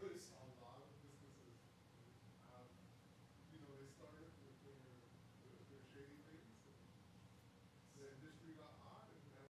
because a lot of businesses, um, they started with their shady things. And the industry got hot, and now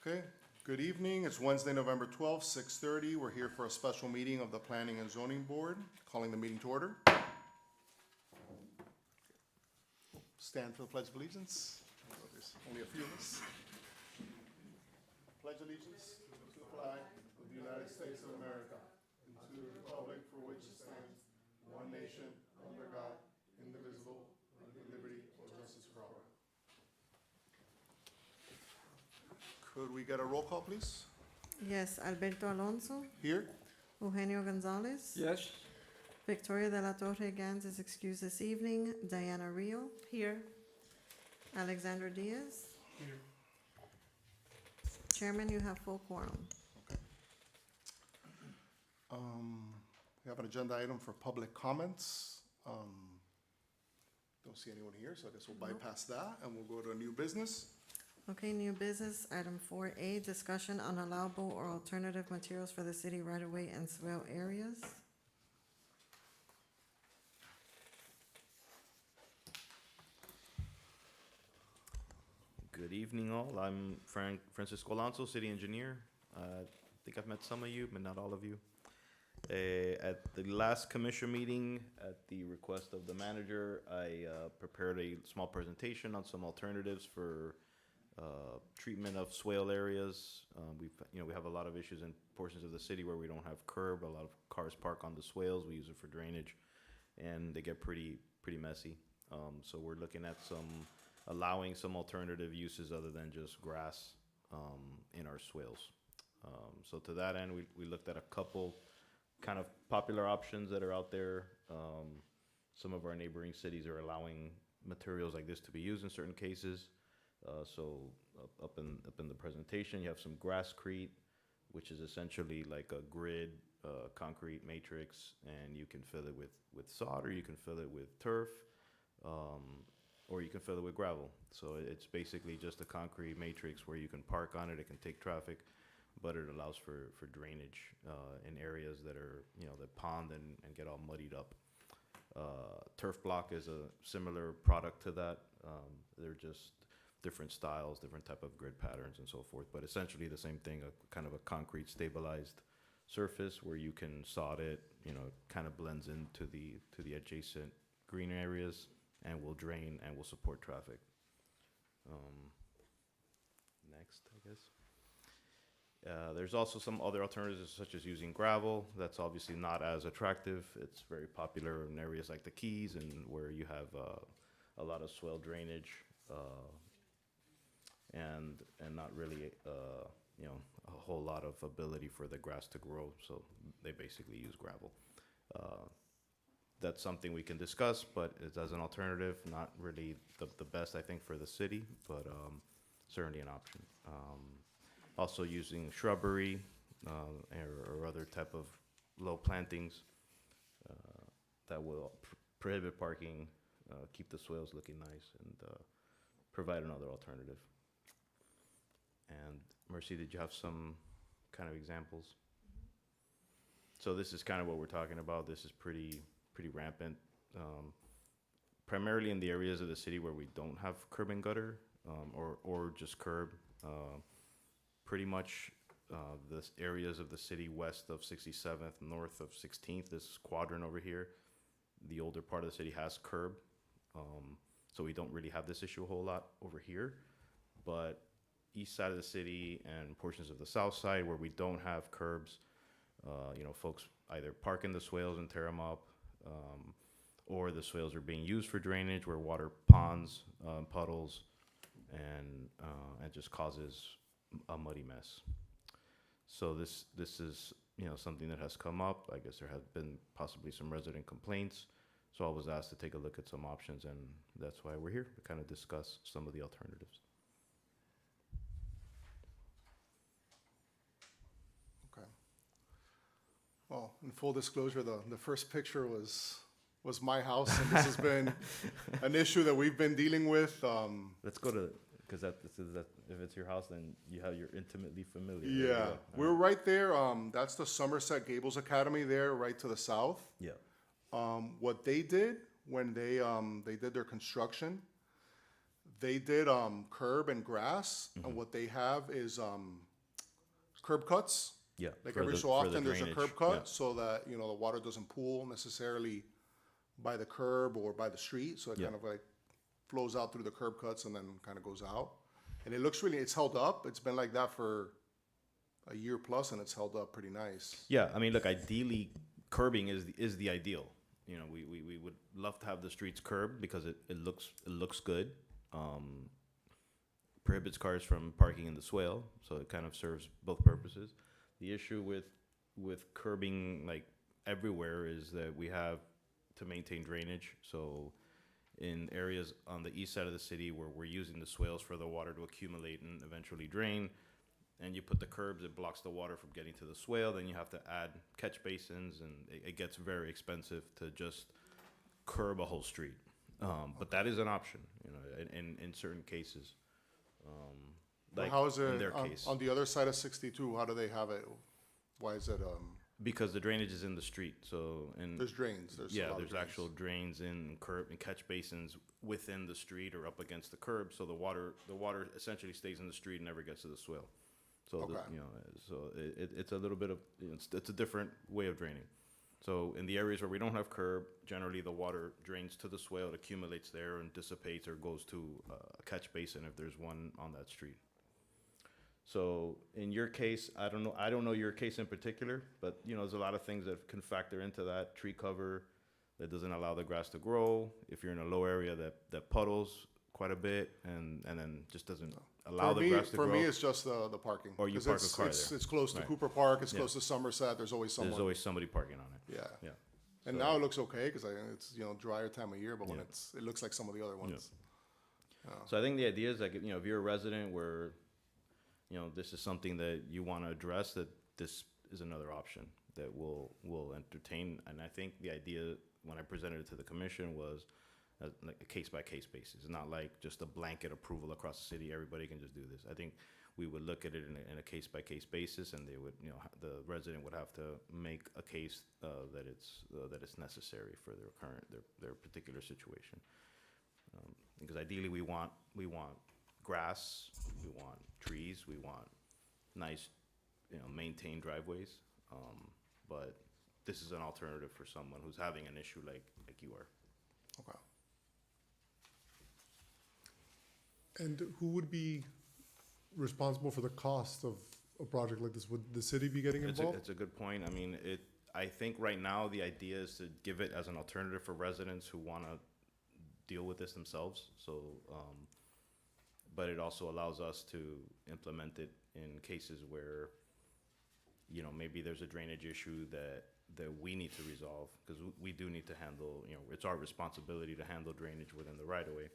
Okay, good evening. It's Wednesday, November 12th, 6:30. We're here for a special meeting of the Planning and Zoning Board. Calling the meeting to order. Stand for the Pledge of Allegiance. There's only a few of us. Pledge allegiance to the flag of the United States of America and to the republic for which it stands, one nation, under God, indivisible, with liberty and justice for all. Could we get a roll call, please? Yes, Alberto Alonso, Here? Eugenio Gonzalez. Yes. Victoria de la Torre Gans is excused this evening. Diana Rio. Here. Alexandra Diaz. Here. Chairman, you have full quorum. We have an agenda item for public comments. Don't see anyone here, so I guess we'll bypass that and we'll go to new business. Okay, new business, item 4A, discussion on allowable or alternative materials for the city right-of-way and swale areas. Good evening, all. I'm Francisco Alonso, city engineer. I think I've met some of you, but not all of you. At the last commission meeting, at the request of the manager, I prepared a small presentation on some alternatives for treatment of swale areas. We have a lot of issues in portions of the city where we don't have curb. A lot of cars park on the swales. We use it for drainage, and they get pretty messy. So we're looking at allowing some alternative uses other than just grass in our swales. So to that end, we looked at a couple kind of popular options that are out there. Some of our neighboring cities are allowing materials like this to be used in certain cases. So up in the presentation, you have some grasscrete, which is essentially like a grid concrete matrix, and you can fill it with sod, or you can fill it with turf, or you can fill it with gravel. So it's basically just a concrete matrix where you can park on it. It can take traffic, but it allows for drainage in areas that are, that pond and get all muddied up. Turf block is a similar product to that. They're just different styles, different type of grid patterns and so forth, but essentially the same thing, a kind of a concrete stabilized surface where you can sod it, it kind of blends into the adjacent green areas and will drain and will support traffic. Next, I guess. There's also some other alternatives, such as using gravel. That's obviously not as attractive. It's very popular in areas like the Keys and where you have a lot of swale drainage, and not really a whole lot of ability for the grass to grow. So they basically use gravel. That's something we can discuss, but it's as an alternative, not really the best, I think, for the city, but certainly an option. Also using shrubbery or other type of low plantings that will prohibit parking, keep the swales looking nice, and provide another alternative. And Mercy, did you have some kind of examples? So this is kind of what we're talking about. This is pretty rampant, primarily in the areas of the city where we don't have curb and gutter, or just curb. Pretty much the areas of the city west of 67th, north of 16th, this quadrant over here, the older part of the city has curb. So we don't really have this issue a whole lot over here. But east side of the city and portions of the south side where we don't have curbs, folks either park in the swales and tear them up, or the swales are being used for drainage where water ponds, puddles, and it just causes a muddy mess. So this is something that has come up. I guess there have been possibly some resident complaints. So I was asked to take a look at some options, and that's why we're here to kind of discuss some of the alternatives. Okay. Well, in full disclosure, the first picture was my house, and this has been an issue that we've been dealing with. Let's go to, because if it's your house, then you're intimately familiar. Yeah, we're right there. That's the Somerset Gables Academy there, right to the south. Yeah. What they did when they did their construction, They did curb and grass, and what they have is curb cuts. Yeah. Like for every the- so for the often, there's a drainage, curb yeah. cut so that, you know, the water doesn't pool necessarily by the curb or by the street. So it Yeah. kind of like flows out through the curb cuts and then kind of goes out. And it looks really, it's held up. It's been like that for a year plus, and it's held up pretty nice. Yeah, I mean, look, ideally, curbing is the ideal. You know, we would love to have the streets curbed because it looks good. Prohibits cars from parking in the swale, so it kind of serves both purposes. The issue with curbing like everywhere is that we have to maintain drainage. So in areas on the east side of the city where we're using the swales for the water to accumulate and eventually drain, and you put the curbs, it blocks the water from getting to the swale, then you have to add catch basins, and it gets very expensive to just curb a whole street. But that is an option, you know, in certain cases. Well, Like how is in it their case, on the other side of 62? How do they have it? Why is it, because the drainage is in the street, so and there's drains, there's a yeah, lot of there's drains. actual drains and curb and catch basins within the street or up against the curb, so the water essentially stays in the street and never gets to the swale. So Okay. you know, so it's a little bit of, you know, it's a different way of draining. So in the areas where we don't have curb, generally the water drains to the swale, it accumulates there and dissipates or goes to a catch basin if there's one on that street. So in your case, I don't know your case in particular, but you know, there's a lot of things that can factor into that. Tree cover that doesn't allow the grass to grow. If you're in a low area that puddles quite a bit and then just doesn't allow the grass to grow. For me, it's just the parking. Or you 'Cause park a it's, car it's, there. It's close to Right. Cooper Park, it's Yeah. close to Somerset, there's always someone. There's always somebody parking on it. Yeah. Yeah. And So- now it looks okay, because it's, you know, drier time of year, but when Yeah. it looks like some of the other ones. So I think the idea is like, you know, if you're a resident where, you know, this is something that you want to address, that this is another option that we'll entertain. And I think the idea when I presented it to the commission was like a case by case basis, not like just a blanket approval across the city. Everybody can just do this. I think we would look at it in a case by case basis, and they would, you know, the resident would have to make a case that it's necessary for their particular situation. Because ideally we want grass, we want trees, we want nice, you know, maintained driveways. But this is an alternative for someone who's having an issue like you are. Okay. And who would be responsible for the cost of a project like this? Would the city be getting involved? It's a good point. I mean, I think right now the idea is to give it as an alternative for residents who want to deal with this themselves. So, but it also allows us to implement it in cases where, you know, maybe there's a drainage issue that we need to resolve, because we do need to handle, you know, it's our responsibility to handle drainage within the right of way.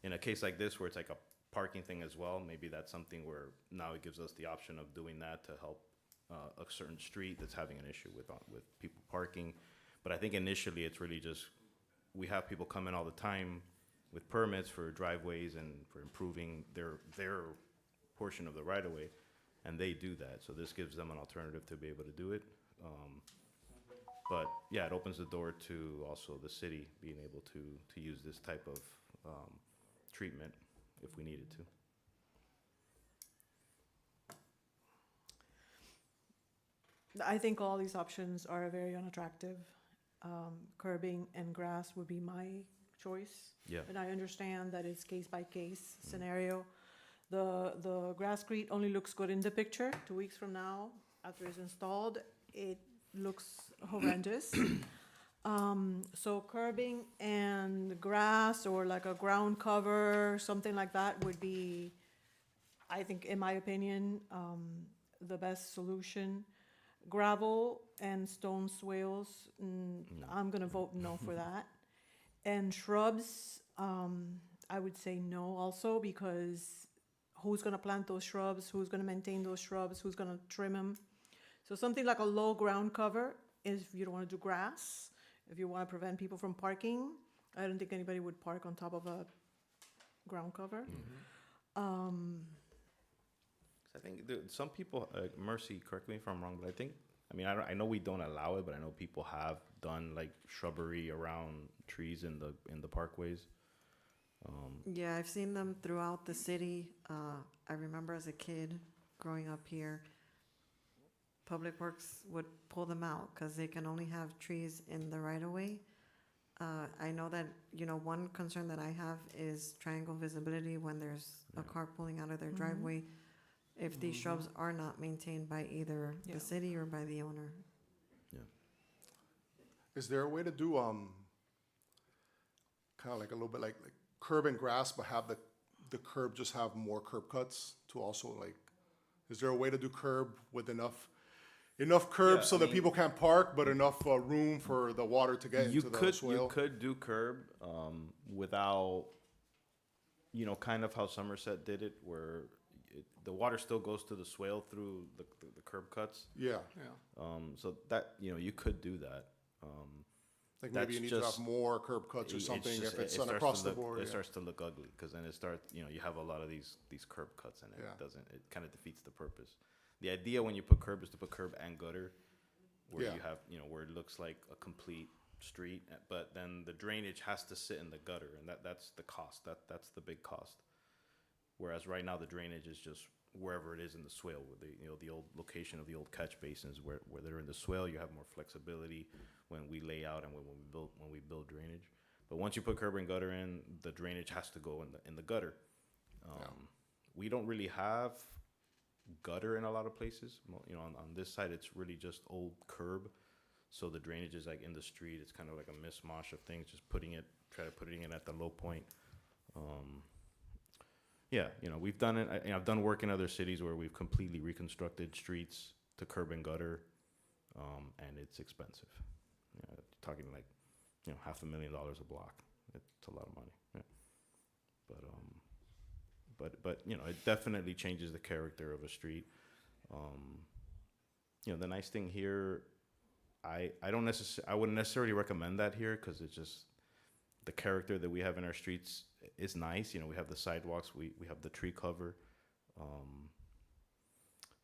In a case like this where it's like a parking thing as well, maybe that's something where now it gives us the option of doing that to help a certain street that's having an issue with people parking. But I think initially it's really just, we have people come in all the time with permits for driveways and for improving their portion of the right of way, and they do that. So this gives them an alternative to be able to do it. But yeah, it opens the door to also the city being able to use this type of treatment if we needed to. I think all these options are very unattractive. Curbing and grass would be my choice. Yeah. And I understand that it's case by case scenario. The grasscrete only looks good in the picture. 2 weeks from now, after it's installed, it looks horrendous. So curbing and grass or like a ground cover, something like that would be, I think, in my opinion, the best solution. Gravel and stone swales, I'm gonna vote no for that. And shrubs, I would say no also, because who's gonna plant those shrubs? Who's gonna maintain those shrubs? Who's gonna trim them? So something like a low ground cover, if you don't wanna do grass, if you wanna prevent people from parking. I don't think anybody would park on top of a ground cover. I think some people, Mercy, correct me if I'm wrong, but I know we don't allow it, but I know people have done like shrubbery around trees in the parkways. Yeah, I've seen them throughout the city. I remember as a kid growing up here, Public Works would pull them out because they can only have trees in the right of way. I know that, one concern that I have is triangle visibility when there's a car pulling out of their Mhm. driveway. If these shrubs are not maintained by either Yeah. the city or by the owner. Is there a way to do, kind of like a little bit like curb and grass, but have the curb just have more curb cuts to also like, is there a way to do curb with enough curb Yeah, so I that mean- people can't park, but enough room for the water to get You into the could, swale? you could do curb, without, kind of how Somerset did it, where the water still goes to the swale through the curb cuts. Yeah, So that, you could do that. like maybe That's you need to have just- more curb cuts or something just- if it's it on starts across to the look- board. It Yeah. starts to look ugly, because then it starts, you have a lot of these curb cuts, and Yeah. it kind of defeats the purpose. The idea when you put curb is to put curb and gutter, where Yeah. you have, where it looks like a complete street, but then the drainage has to sit in the gutter, and that's the cost, that's the big cost. Whereas right now, the drainage is just wherever it is in the swale, with the old location of the old catch basins, where they're in the swale, you have more flexibility when we lay out and when we build drainage. But once you put curb and gutter in, the drainage has to go in the gutter. We don't really have gutter in a lot of places. On this side, it's really just old curb. So the drainage is like in the street. It's kind of like a mishmash of things, just putting it at the low point. Yeah, we've done it. I've done work in other cities where we've completely reconstructed streets to curb and gutter, and it's expensive. Talking like, $500,000 a block. It's a lot of money. Yeah. But it definitely changes the character of a street. The nice thing here, I wouldn't necessarily recommend that here, because it's just the character that we have in our streets is nice. We have the sidewalks, we have the tree cover.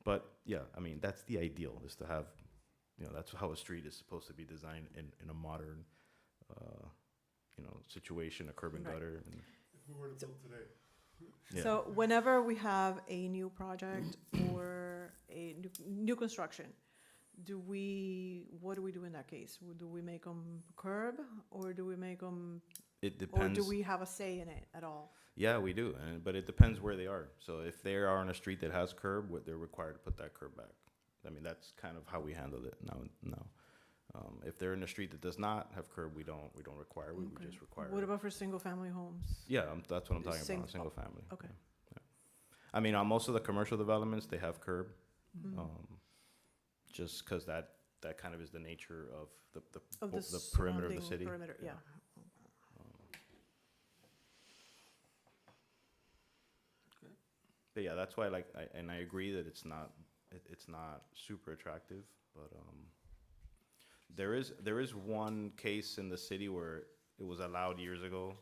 But yeah, that's the ideal, is to have, that's how a street is supposed to be designed in a modern, situation, a curb and Right. gutter. And, If we were to build today. yeah. So whenever we have a new project or a new construction, what do we do in that case? Do we make them curb, or do we make them, It or depends. do we have a say in it at all? Yeah, we do, but it depends where they are. So if they are on a street that has curb, they're required to put that curb back. That's kind of how we handle it now. If they're in a street that does not have curb, we don't require. We Okay. just require. What about for single-family homes? Yeah, that's what I'm talking Sing- about. Single family. Okay. Yeah. On most of the commercial developments, they have curb, Mhm. just because that kind of is the nature of the Of the perimeter of the surrounding city. perimeter, yeah. But yeah, that's why, I agree that it's not super attractive, but there is one case in the city where it was allowed years ago.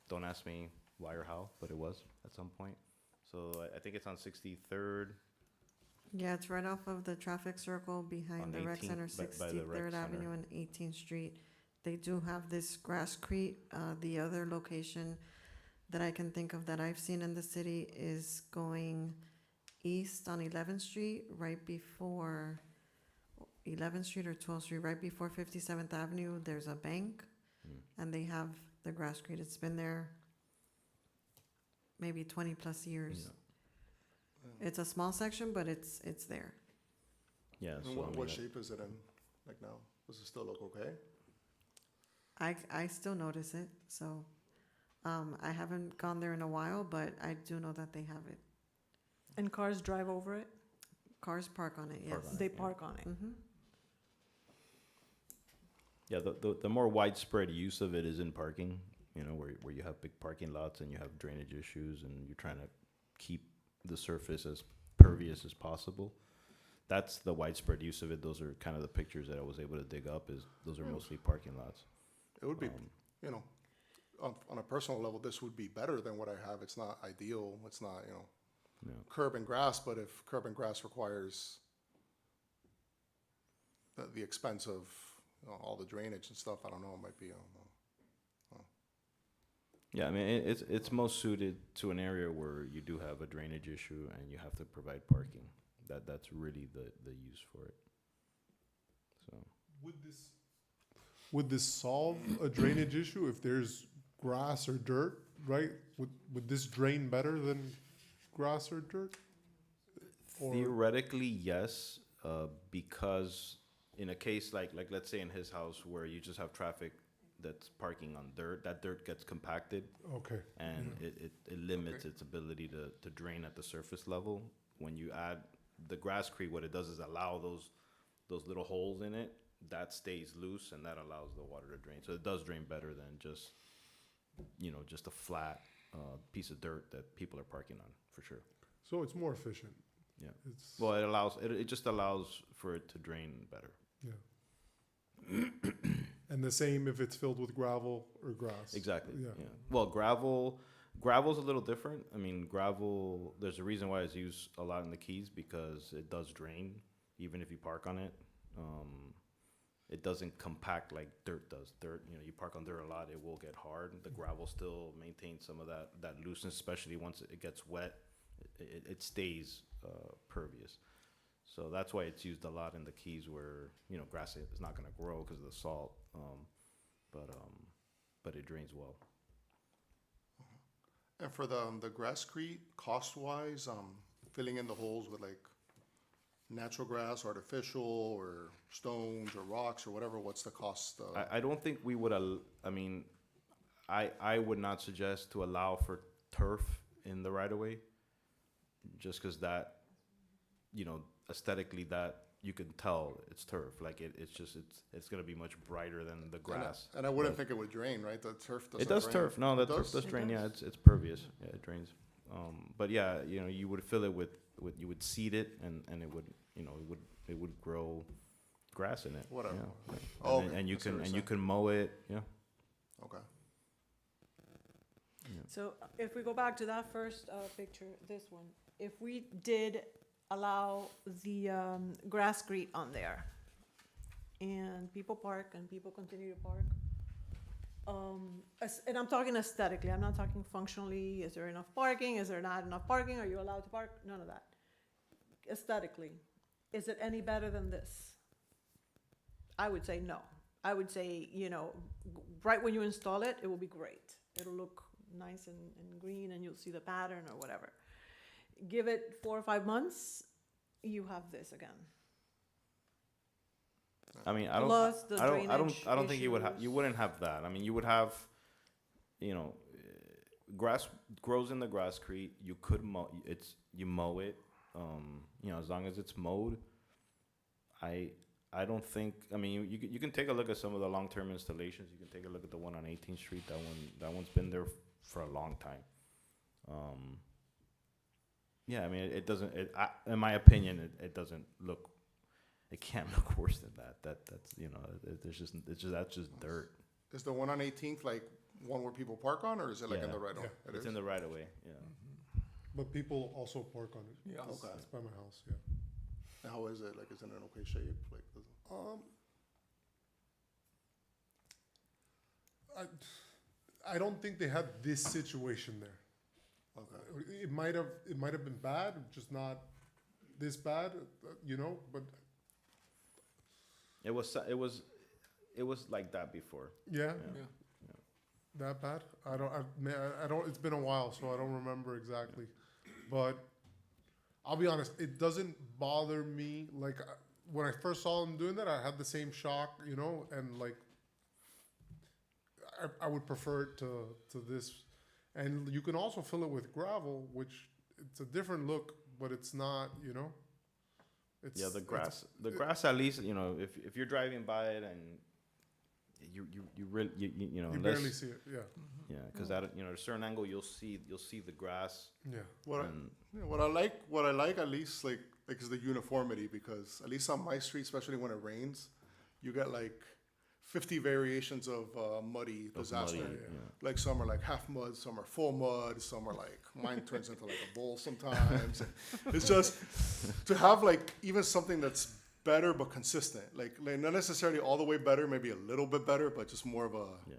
Don't ask me why or how, but it was at some point. So I think it's on 63rd. Yeah, it's right off of the traffic circle behind On the rec 18th, center, by the rec 63rd Avenue center. and 18th Street. They do have this Grasscrete. The other location that I can think of that I've seen in the city is going east on 11th Street, right before 11th Street or 12th Street, right before 57th Avenue. There's a bank, and they have the Grasscrete. It's been there maybe 20+ years. It's a small section, but it's there. Yeah. And So what shape is it in, like now? Does it still look okay? I still notice it, so, I haven't gone there in a while, but I do know that they have it. And cars drive over it? Cars park on it, yes. Park on it. They yeah. park on it. Mm-hmm. Yeah, the more widespread use of it is in parking, where you have big parking lots and you have drainage issues and you're trying to keep the surface as pervious as possible. That's the widespread use of it. Those are kind of the pictures that I was able to dig up. Those are mostly parking lots. It would be, Um, on a personal level, this would be better than what I have. It's not ideal. It's not, Yeah. curb and grass, but if curb and grass requires the expense of all the drainage and stuff, I don't know, it might be, Yeah, I mean, it's most suited to an area where you do have a drainage issue and you have to provide parking. That's really the use for it. So, Would this solve a drainage issue if there's grass or dirt, right? Would this drain better than grass or dirt? Or- theoretically, yes, because in a case like let's say in his house where you just have traffic that's parking on dirt, that dirt gets compacted Okay, and it limits its ability to drain at the surface level. When you add the grasscrete, what it does is allow those little holes in it, that stays loose and that allows the water to drain. So it does drain better than just, just a flat piece of dirt that people are parking on, for sure. so it's more efficient. Yeah. It's, Well, it just allows for it to drain better. yeah. And the same if it's filled with gravel or grass. Exactly. Yeah. Yeah. Well, gravel's a little different. I mean, gravel. There's a reason why it's used a lot in the Keys because it does drain, even if you park on it. It doesn't compact like dirt does. Dirt, you park on dirt a lot, it will get hard. The gravel still maintains some of that looseness, especially once it gets wet. It stays pervious. So that's why it's used a lot in the Keys where, grass is not going to grow because of the salt. But it drains well. And for the grasscrete, cost-wise, filling in the holes with like natural grass, artificial, or stones, or rocks, or whatever, what's the cost? I don't think we would, I would not suggest to allow for turf in the right of way. Just because that, aesthetically that you can tell it's turf. Like it's going to be much brighter than the grass. And I wouldn't But think it would drain, right? The turf doesn't it does drain. turf. No, the It turf does? does It drain. does. Yeah, it's pervious. Yeah, it drains. But yeah, you would fill it with you would seed it and it would, it would grow grass in it. Whatever. Yeah. Oh, And, okay. and you I see what can you're and you saying. can mow it. Yeah. Okay. So if we go back to that first picture, this one, if we did allow the grasscrete on there and people park and people continue to park, and I'm talking aesthetically, I'm not talking functionally, is there enough parking, is there not enough parking, are you allowed to park, none of that. Aesthetically, is it any better than this? I would say no. I would say, right when you install it, it will be great. It'll look nice and green and you'll see the pattern or whatever. Give it 4 or 5 months, you have this again. I mean, I don't. Plus the I don't drainage think you would have. You issues. wouldn't have that. I mean, you would have. Grass grows in the grasscrete. You could mow. You mow it. As long as it's mowed. I don't think. I mean, you can take a look at some of the long-term installations. You can take a look at the one on 18th Street. That one's been there for a long time. Yeah, I mean, it doesn't. In my opinion, it doesn't look. It can't look worse than that. That's that's just dirt. Is the one on 18th like one where people park on, or is it like in Yeah. the right of way? Yeah. It It's is? in the right of way. Yeah. But people also park on it. Yeah. It's- Okay. It's by my house, yeah. And how is it? Like, is it in an okay shape? Like, I don't think they had this situation there. okay. It might have been bad, just not this bad, but It was like that before. yeah, Yeah. that bad. I don't, it's been a while, so I don't remember exactly. But I'll be honest, it doesn't bother me. Like, when I first saw them doing that, I had the same shock, and like, I would prefer it to this. And you can also fill it with gravel, which it's a different look, but it's not, it's. Yeah, the it's- grass at least, if you're driving by it and you really, You unless, barely see it, yeah, yeah, because at a certain angle you'll see the grass. yeah. And What I like at least like is the uniformity, because at least on my street, especially when it rains, you get like 50 variations of muddy of disaster. muddy, yeah. yeah. Like some are like half mud, some are full mud, some are like mine turns into like a bowl sometimes. It's just to have like even something that's better but consistent. Like not necessarily all the way better, maybe a little bit better, but just more of a Yeah.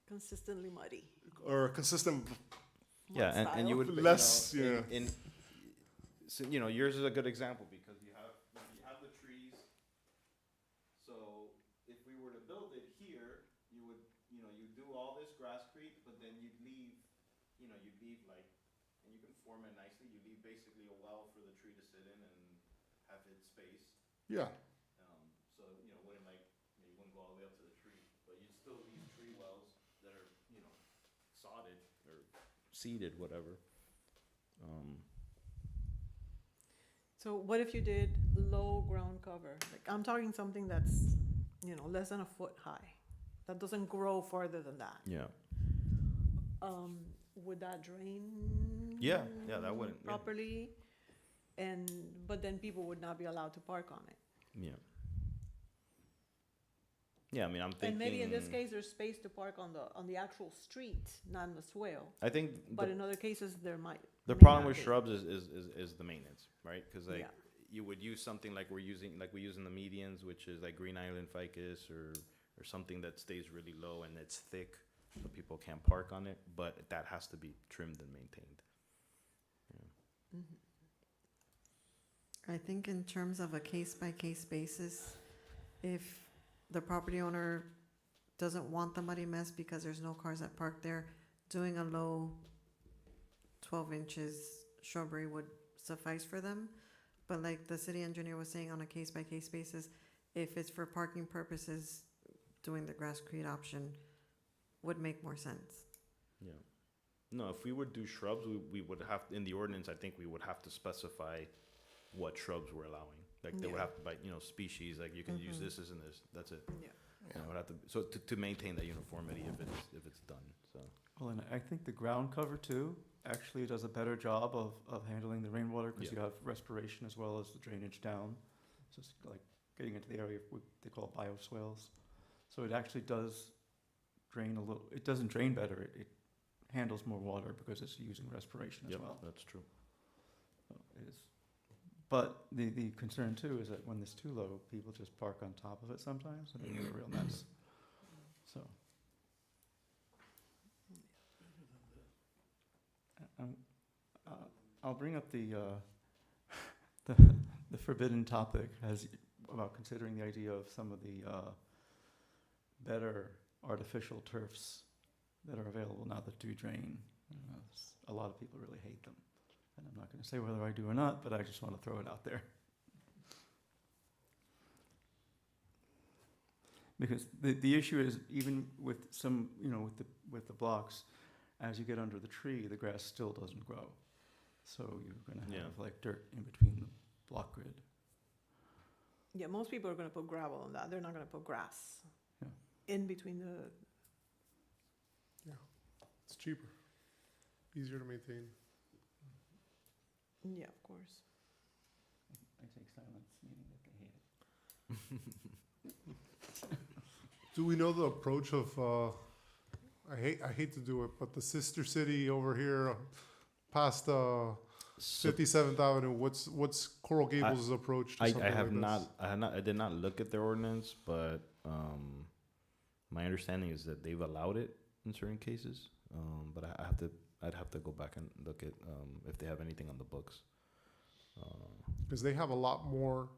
Consistently muddy. or consistent, Yeah, and you style? would Less, you know, yeah. so, you know, yours is a good example because you have the trees. So if we were to build it here, you would, you know, you do all this grasscrete, but then you'd leave, you know, you'd leave like, and you can form it nicely. You leave basically a well for the tree to sit in and have its space. yeah. So, you know, wouldn't like, you wouldn't go all the way up to the tree, but you'd still leave tree wells that are, you know, sodded or seeded, whatever. So what if you did low ground cover? Like, I'm talking something that's, you know, less than a foot high, that doesn't grow farther than that. Yeah. Would that drain? Yeah, that wouldn't, yeah. Properly? And, but then people would not be allowed to park on it. Yeah. Yeah, I mean, I'm thinking. And maybe in this case, there's space to park on the actual street, not in the swale. I think But in other cases, there might. the may problem not with be. shrubs is the maintenance, right? Because like Yeah. you would use something like we use in the medians, which is like Green Island ficus or something that stays really low and it's thick, so people can't park on it. But that has to be trimmed and maintained. I think in terms of a case-by-case basis, if the property owner doesn't want the muddy mess because there's no cars that park there, doing a low 12 inches shrubbery would suffice for them. But like the city engineer was saying, on a case-by-case basis, if it's for parking purposes, doing the grasscrete option would make more sense. Yeah. No, if we would do shrubs, we would have, in the ordinance, I think we would have to specify what shrubs we're allowing. Like they would Yeah. have to, by, you know, species, like you can use this and this, that's it. Yeah. You know, it would have to, so to maintain that uniformity if it's done, so. Well, and I think the ground cover too actually does a better job of handling the rainwater because Yeah. you have respiration as well as the drainage down. So it's like getting into the area of what they call bioswales. So it actually does drain a little, it doesn't drain better, it handles more water because it's using respiration as Yep, well. that's true. So it is. But the concern too is that when it's too low, people just park on top of it sometimes and it's a real mess. So. I'll bring up the the forbidden topic as about considering the idea of some of the better artificial turfs that are available now that do drain. A lot of people really hate them, and I'm not going to say whether I do or not, but I just want to throw it out there. Because the issue is, even with some, you know, with the blocks, as you get under the tree, the grass still doesn't grow. So you're going to Yeah. have like dirt in between the block grid. Yeah, most people are gonna put gravel on that. They're not gonna put grass. Yeah. In between the, It's cheaper, easier to maintain. yeah, of course. I take silence, meaning that they hate it. Do we know the approach of, I hate to do it, but the sister city over here past, 57th Avenue, what's Coral Gables' approach to something I like have this? I did not look at their ordinance, but my understanding is that they've allowed it in certain cases. But I'd have to go back and look at if they have anything on the books. Because they have a lot more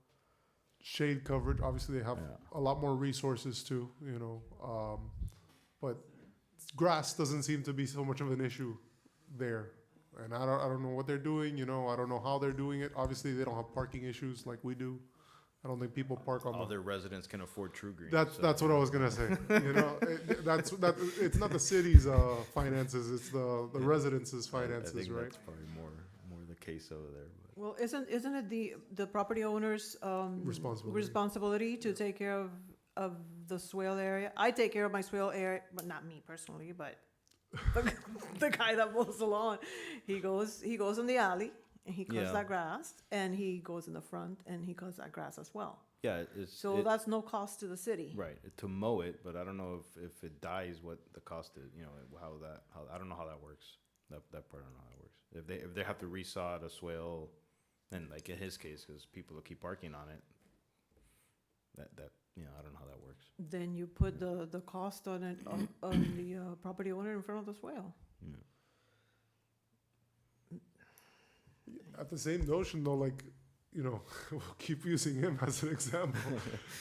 shade coverage. Obviously, they have Yeah. a lot more resources too, you know. But grass doesn't seem to be so much of an issue there. And I don't know what they're doing, you know. I don't know how they're doing it. Obviously, they don't have parking issues like we do. I don't think people park on the. Other residents can afford True Green. That's what I was gonna say. You know, it's not the city's finances; it's the residents' I finances, think right? that's probably more the case over there. But. Well, isn't it the property owner's responsibility to take care of the swale area? I take care of my swale area, but not me personally, but the guy that mows the lawn. He goes in the alley and he cuts Yeah. that grass, and he goes in the front and he cuts that grass as well. Yeah, it's So that's no cost to the city. right to mow it, but I don't know if it dies, what the cost is. You know how I don't know how that works. That part I don't know how that works. If they have to resod a swale, and like in his case, because people will keep parking on it, I don't know how that works. Then you put the cost on it, on the property owner in front of the swale. Yeah. At the same notion though, like, you know, we'll keep using him as an example.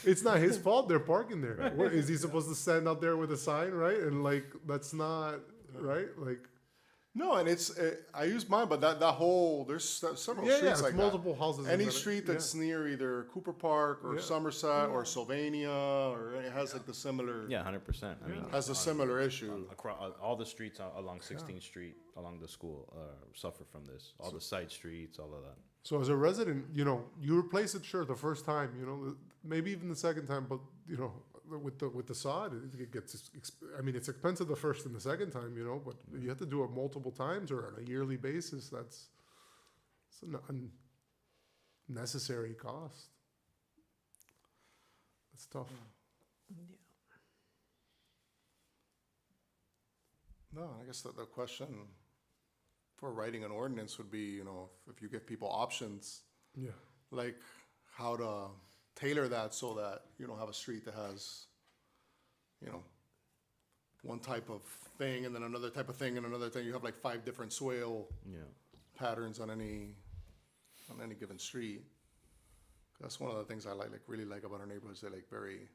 It's not his fault they're parking there. What, is he supposed to stand out there with a sign, right? And like, that's not, right? Like, No, and it's, I use mine, but that whole, there's several yeah, streets it's like that. multiple houses. Any in that- street yeah. that's near either Cooper Park or Yeah. Somerset or Sylvania, or it has like the similar, Yeah, 100%. I mean, has a similar issue. across all the streets along 16th Street, along the school, suffer from this. All the side streets, all of that. So as a resident, you know, you replace it, sure, the first time, you know, maybe even the second time, but you know, with the sod, it gets. I mean, it's expensive the first and the second time, you know, but you have to do it multiple times or on a yearly basis. That's it's an unnecessary cost. That's tough. Yeah. No, I guess the question for writing an ordinance would be, you know, if you give people options, Yeah. like how to tailor that so that you don't have a street that has, you know, one type of thing and then another type of thing and another thing. You have like 5 different swale Yeah. patterns on any given street. That's one of the things I really like about our neighborhoods. They're like very,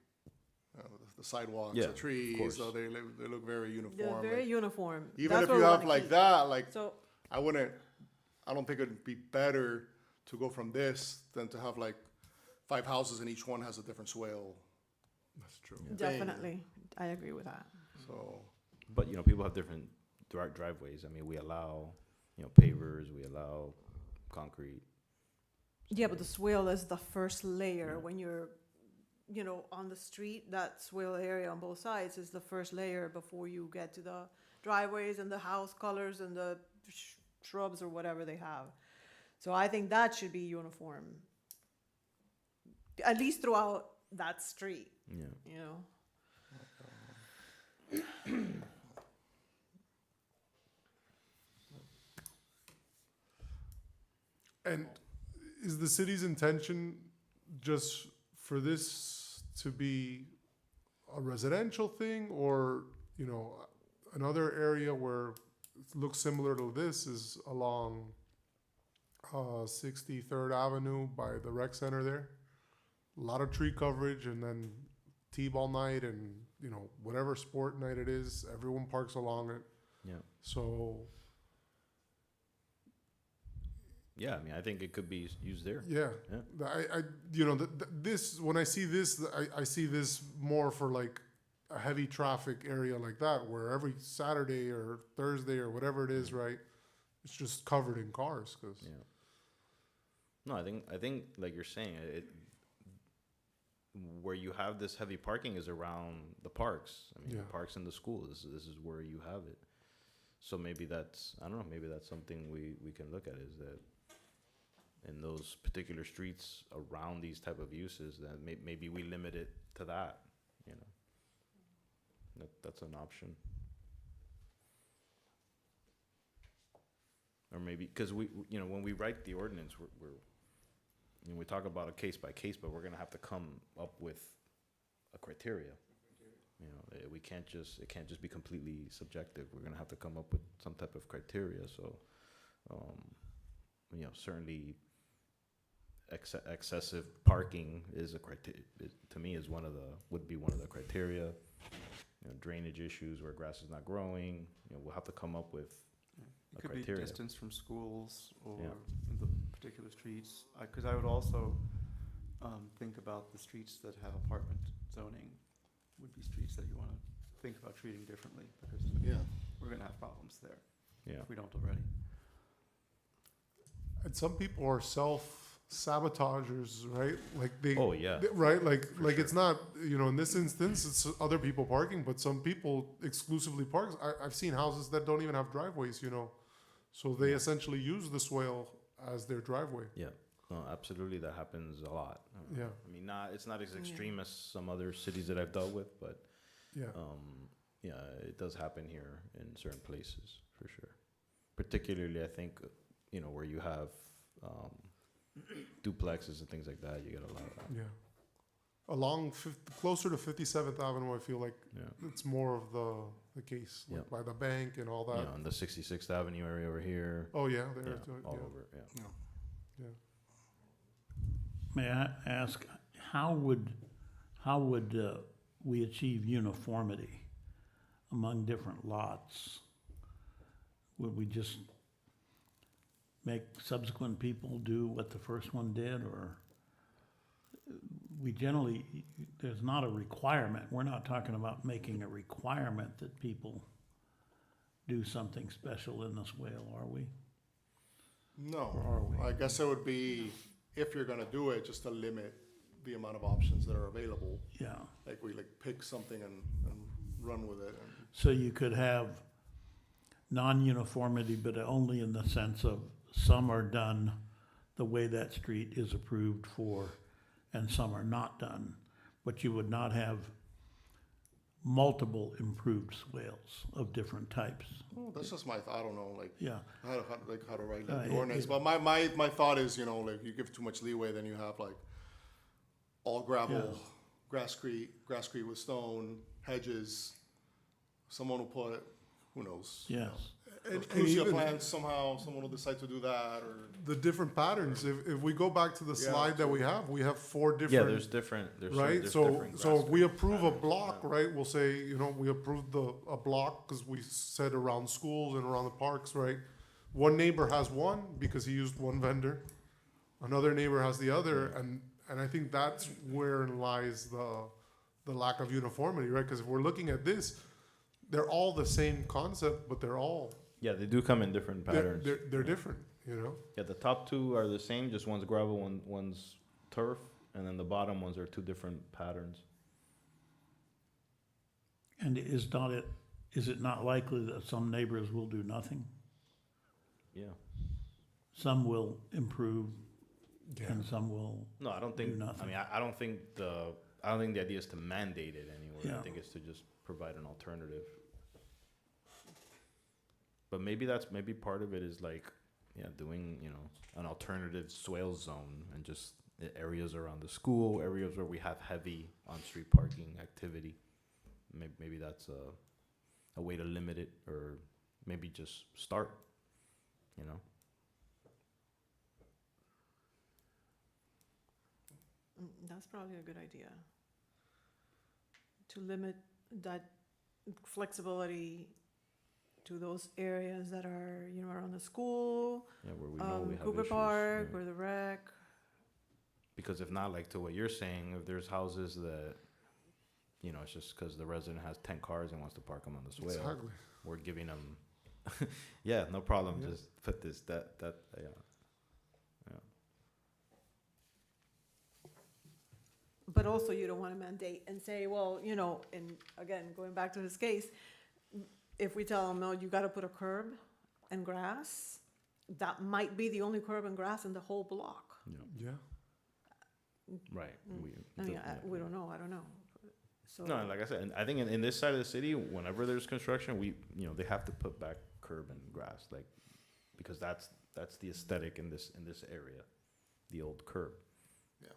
the sidewalks, Yeah, the of trees, course. so they look very They're uniform. very Like, uniform. even That's if what you we have wanna like keep. that, like So, I don't think it'd be better to go from this than to have like 5 houses and each one has a different swale. That's true. definitely, I agree with that. So, But, you know, people have different driveways. I mean, we allow, you know, pavers, we allow concrete. Yeah, but the swale is the first layer. Yeah. When you're, you know, on the street, that swale area on both sides is the first layer before you get to the driveways and the house colors and the shrubs or whatever they have. So I think that should be uniform, at least throughout that street, Yeah. you know? And is the city's intention just for this to be a residential thing, or, you know, another area where it looks similar to this is along 63rd Avenue by the rec center there? A lot of tree coverage, and then T-ball night and, you know, whatever sport night it is, everyone parks along it. Yeah. So, Yeah, I mean, I think it could be used there. yeah. Yeah. I you know, this, when I see this, I see this more for like a heavy traffic area like that, where every Saturday or Thursday or whatever it is, right, it's just covered in cars, cause, Yeah. No, I think like you're saying, where you have this heavy parking is around the parks. I mean, Yeah. the parks in the school. This is where you have it. So maybe that's, I don't know, maybe that's something we can look at, is that in those particular streets around these type of uses, that maybe we limit it to that, you know. That's an option. Or maybe, because you know, when we write the ordinance, you know, we talk about a case by case, but we're gonna have to come up with a criteria. You know, it can't just be completely subjective. We're gonna have to come up with some type of criteria. So, you know, certainly excessive parking is a criteria. To me, would be one of the criteria. You know, drainage issues where grass is not growing. You know, we'll have to come up with It a could criteria. be distance from schools or Yeah. the particular streets. Because I would also think about the streets that have apartment zoning would be streets that you want to think about treating differently, because yeah. we're going to have problems there Yeah. if we don't already. and some people are self-sabotagers, right? Like Oh yeah. right? Like sure. it's not, you know, in this instance, it's other people parking, but some people exclusively park. I've seen houses that don't even have driveways, you know, so they essentially use the swale as their driveway. Yeah. No, absolutely, that happens a lot. Yeah. I mean, it's not as Yeah. extreme as some other cities that I've dealt with, but Yeah. yeah, it does happen here in certain places for sure. Particularly, I think, you know, where you have duplexes and things like that, you get a lot of that. Yeah. closer to 57th Avenue, I feel like Yeah. it's more of the case, like Yeah. by the bank and all that. Yeah, on the 66th Avenue area over here. Oh, yeah, there, Yeah, yeah. all over, yeah. Yeah. May I ask, how would we achieve uniformity among different lots? Would we just make subsequent people do what the first one did, or we generally, there's not a requirement, we're not talking about making a requirement that people do something special in this swale, are we? No, Or are we? I guess it would be, if you're gonna do it, just to limit the amount of options that are available. Yeah, Like we like pick something and run with it. And so you could have non-uniformity, but only in the sense of some are done the way that street is approved for, and some are not done. But you would not have multiple improved swales of different types. well, that's just my, I don't know, like Yeah, how to write like the it- ordinance. it- But my thought is, you know, like you give too much leeway, then you have like all gravel, Yeah. grass creek with stone, hedges. Someone will put, who knows? yes. Those And crucia even plants somehow, someone will decide to do that, or the different patterns, if we go back to the Yeah, slide that we have 4 different. Yeah, there's different, Right, there's so, different so if we grass approve a patterns, block, yeah. right, we'll say, you know, we approved a block, cause we said around schools and around the parks, right? One neighbor has one because he used one vendor, another neighbor has the other, and I think that's where lies the lack of uniformity, right? Cause if we're looking at this, they're all the same concept, but they're all, Yeah, they do come in different patterns. they're different, you know? Yeah, the top two are the same, just one's gravel, one's turf, and then the bottom ones are two different patterns. And is it not likely that some neighbors will do nothing? Yeah. Some will improve Yeah. and some will, No, I don't Do think, I nothing. mean, I don't think the idea is to mandate it anywhere. I Yeah. think it's to just provide an alternative. But maybe part of it is like, yeah, doing, you know, an alternative swale zone and just the areas around the school, areas where we have heavy on-street parking activity. Maybe that's a way to limit it, or maybe just start, you know? That's probably a good idea. To limit that flexibility to those areas that are, you know, around the school, Yeah, where we know we have Cooper issues. Park, yeah. or the rec. Because if not, like to what you're saying, if there's houses that, you know, it's just because the resident has 10 cars and wants to park them on the swale, Exactly. we're giving them, yeah, no problem, Yeah. just put this, that, yeah. But also, you don't want to mandate and say, well, you know, and again, going back to this case, if we tell them, no, you got to put a curb and grass, that might be the only curb and grass in the whole block. Yeah. Right. I mean, we don't know, I don't know. So, No, like I said, and I think in this side of the city, whenever there's construction, they have to put back curb and grass, like, because that's the aesthetic in this area, the old curb. Yeah.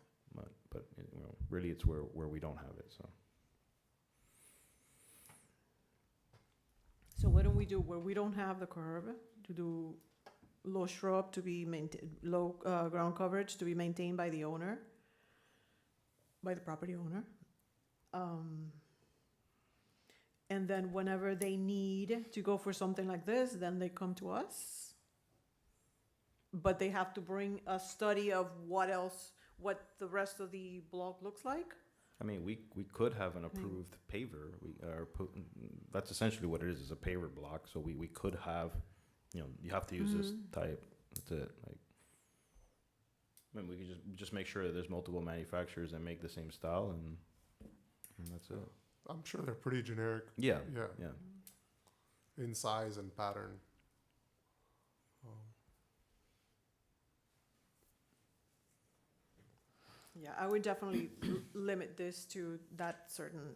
But you know, really, it's where we don't have it. so what do we do where we don't have the curb, to do low shrub to be maintained, low ground coverage to be maintained by the owner, by the property owner? And then whenever they need to go for something like this, then they come to us. But they have to bring a study of what the rest of the block looks like. I mean, we could have an approved paver. That's essentially what it is a paver block. So we could have, you know, you have to use this type. That's it. Like, I mean, we could just make sure that there's multiple manufacturers that make the same style, and that's it. I'm sure they're pretty generic. Yeah, Yeah. yeah. In size and pattern. Yeah, I would definitely limit this to that certain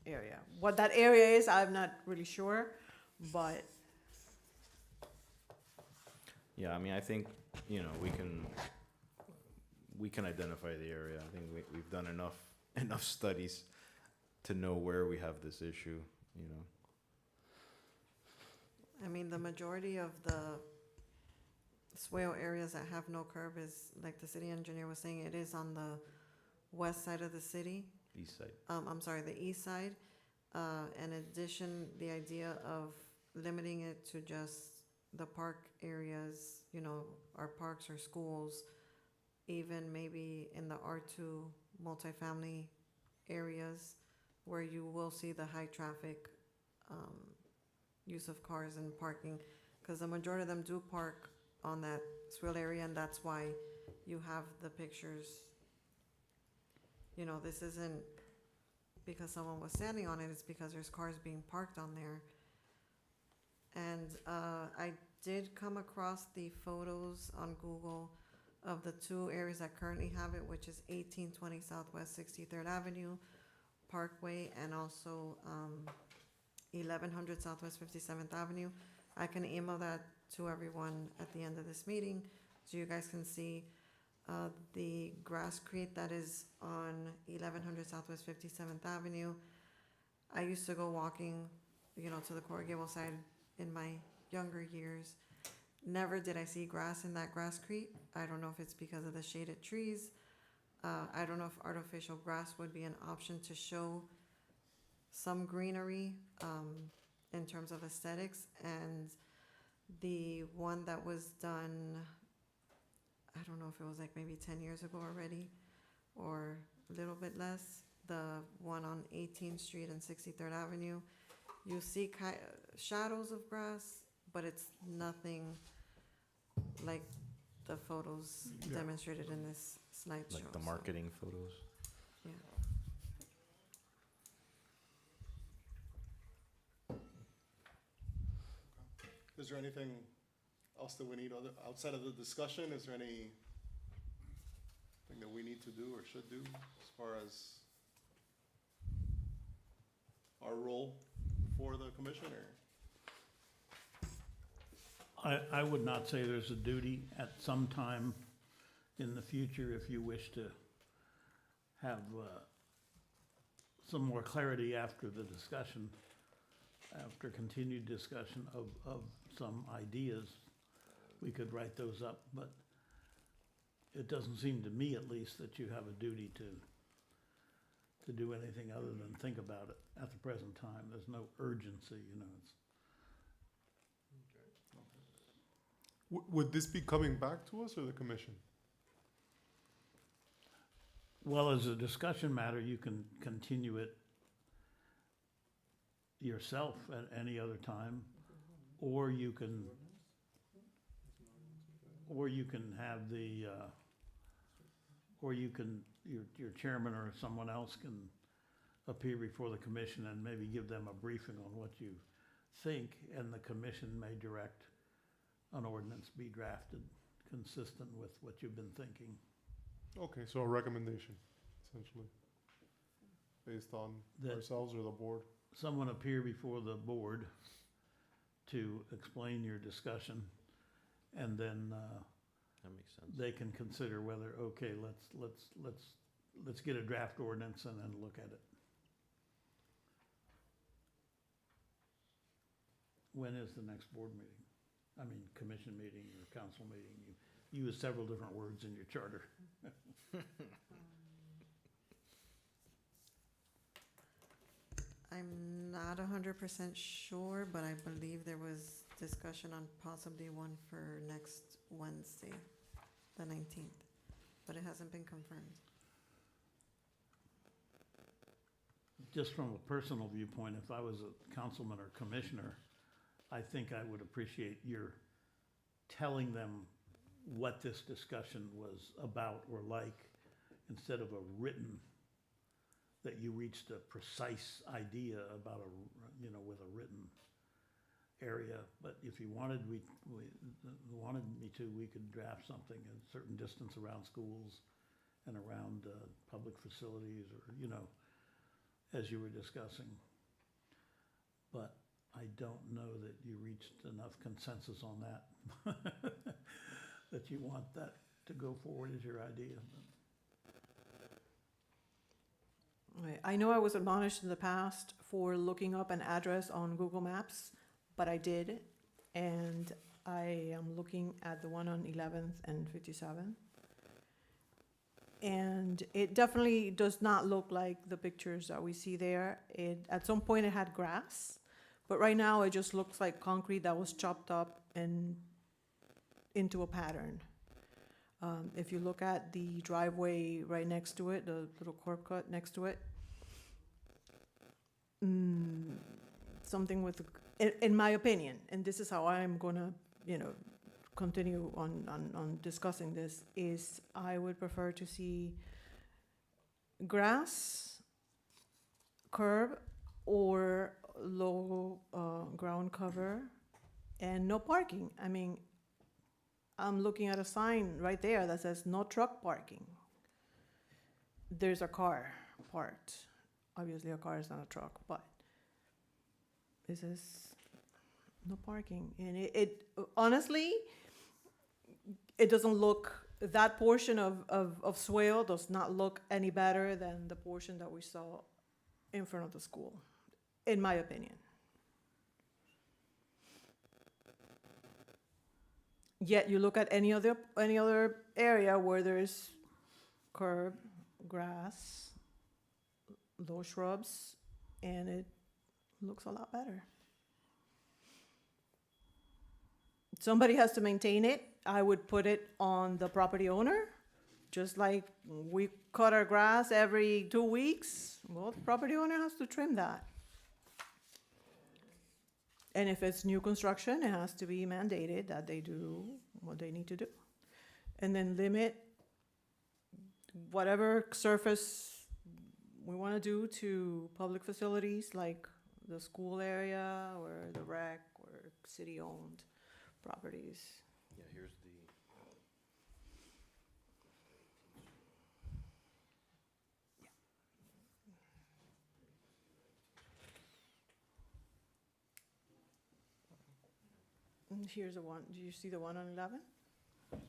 area. What that area is, I'm not really sure, but Yeah, I mean, I think, you know, we can identify the area. I think we've done enough studies to know where we have this issue, you know. I mean, the majority of the swale areas that have no curb is, like the city engineer was saying, it is on the west side of the city. East side. I'm sorry, the east side. In addition, the idea of limiting it to just the park areas, you know, our parks or schools, even maybe in the R2 multifamily areas where you will see the high traffic, use of cars and parking, because the majority of them do park on that swale area, and that's why you have the pictures. You know, this isn't because someone was standing on it, it's because there's cars being parked on there. And I did come across the photos on Google of the two areas that currently have it, which is 1820 Southwest 63rd Avenue Parkway, and also 1100 Southwest 57th Avenue. I can email that to everyone at the end of this meeting, so you guys can see the grasscrete that is on 1100 Southwest 57th Avenue. I used to go walking, you know, to the Coral Gable side in my younger years. Never did I see grass in that grasscrete. I don't know if it's because of the shaded trees. I don't know if artificial grass would be an option to show some greenery in terms of aesthetics. And the one that was done, I don't know if it was like maybe 10 years ago already, or a little bit less, the one on 18th Street and 63rd Avenue, you see shadows of grass, but it's nothing like the photos Yeah. demonstrated in this slideshow. Like the so, marketing photos. yeah. Is there anything else that we need outside of the discussion? Is there anything that we need to do or should do as far as our role for the commission, or? I would not say there's a duty. At some time in the future, if you wish to have some more clarity after the discussion, after continued discussion of some ideas, we could write those up, but it doesn't seem to me, at least, that you have a duty to do anything other than think about it at the present time. There's no urgency, you know, it's. Would this be coming back to us or the commission? Well, as a discussion matter, you can continue it yourself at any other time, or you can have the, or you can, your chairman or someone else can appear before the commission and maybe give them a briefing on what you think, and the commission may direct an ordinance be drafted consistent with what you've been thinking. Okay, so a recommendation, essentially, based on That- ourselves or the board. Someone appear before the board to explain your discussion, and then That makes sense. they can consider whether, okay, let's get a draft ordinance and then look at it. When is the next board meeting? I mean, commission meeting or council meeting? You use several different words in your charter. I'm not 100% sure, but I believe there was discussion on possibly one for next Wednesday, the 19th, but it hasn't been confirmed. Just from a personal viewpoint, if I was a councilman or commissioner, I think I would appreciate your telling them what this discussion was about or like, instead of a written, that you reached a precise idea about with a written area. But if you wanted, wanted me to, we could draft something a certain distance around schools and around public facilities, or, as you were discussing. But I don't know that you reached enough consensus on that, that you want that to go forward as your idea. Okay, I know I was admonished in the past for looking up an address on Google Maps, but I did, and I am looking at the one on 11th and 57th. And it definitely does not look like the pictures that we see there. At some point it had grass, but right now it just looks like concrete that was chopped up and into a pattern. If you look at the driveway right next to it, the little curb cut next to it, something with, in my opinion, and this is how I'm gonna, continue on discussing this, is I would prefer to see grass, curb, or low ground cover, and no parking. I mean, I'm looking at a sign right there that says no truck parking. There's a car parked. Obviously, a car is not a truck, but it says no parking. And it honestly, it doesn't look, that portion of swale does not look any better than the portion that we saw in front of the school, in my opinion. Yet you look at any other area where there's curb, grass, low shrubs, and it looks a lot better. Somebody has to maintain it. I would put it on the property owner, just like we cut our grass every 2 weeks. Well, the property owner has to trim that. And if it's new construction, it has to be mandated that they do what they need to do. And then limit whatever surface we want to do to public facilities like the school area or the rec or city-owned properties. Yeah, here's the. And here's the one. Do you see the one on 11? That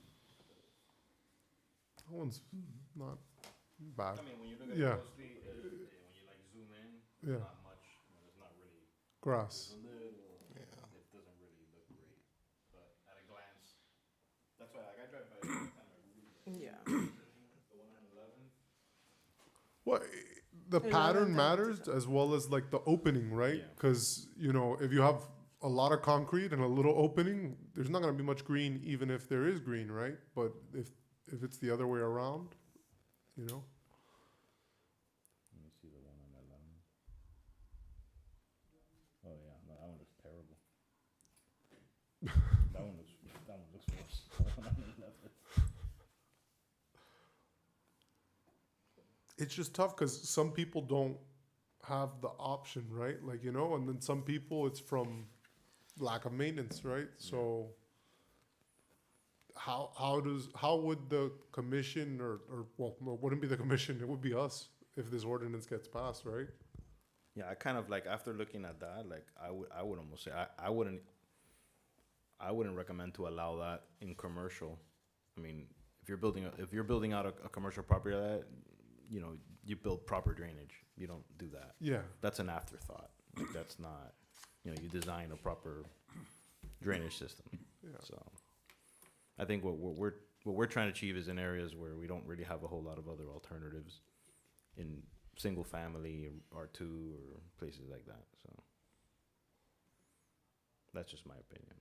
one's not bad. I mean, when you look at Yeah. it closely, when you like zoom in, Yeah. not much. There's not really. Grass. There's a little. Yeah. It doesn't really look great, but at a glance, that's why like I drive by every time I read it. Yeah. The one on 11. Well, the 11 pattern down to matters seven. as well as like the opening, right? Yeah. Because if you have a lot of concrete and a little opening, there's not going to be much green, even if there is green, right? But if it's the other way around, Let me see the one on 11. Oh yeah, no, that one looks terrible. that one looks worse. The one on 11. it's just tough because some people don't have the option, right? Like, and then some people it's from lack of maintenance, right? So how would the commission or well, no, it wouldn't be the commission, it would be us if this ordinance gets passed, right? Yeah, I kind of like after looking at that, like I would almost say I wouldn't recommend to allow that in commercial. I mean, if you're building out a commercial property that you build proper drainage. You don't do that. Yeah. That's an afterthought. Like, that's not you design a proper drainage system. Yeah. So I think what we're trying to achieve is in areas where we don't really have a whole lot of other alternatives in single family or R2 or places like that. So that's just my opinion.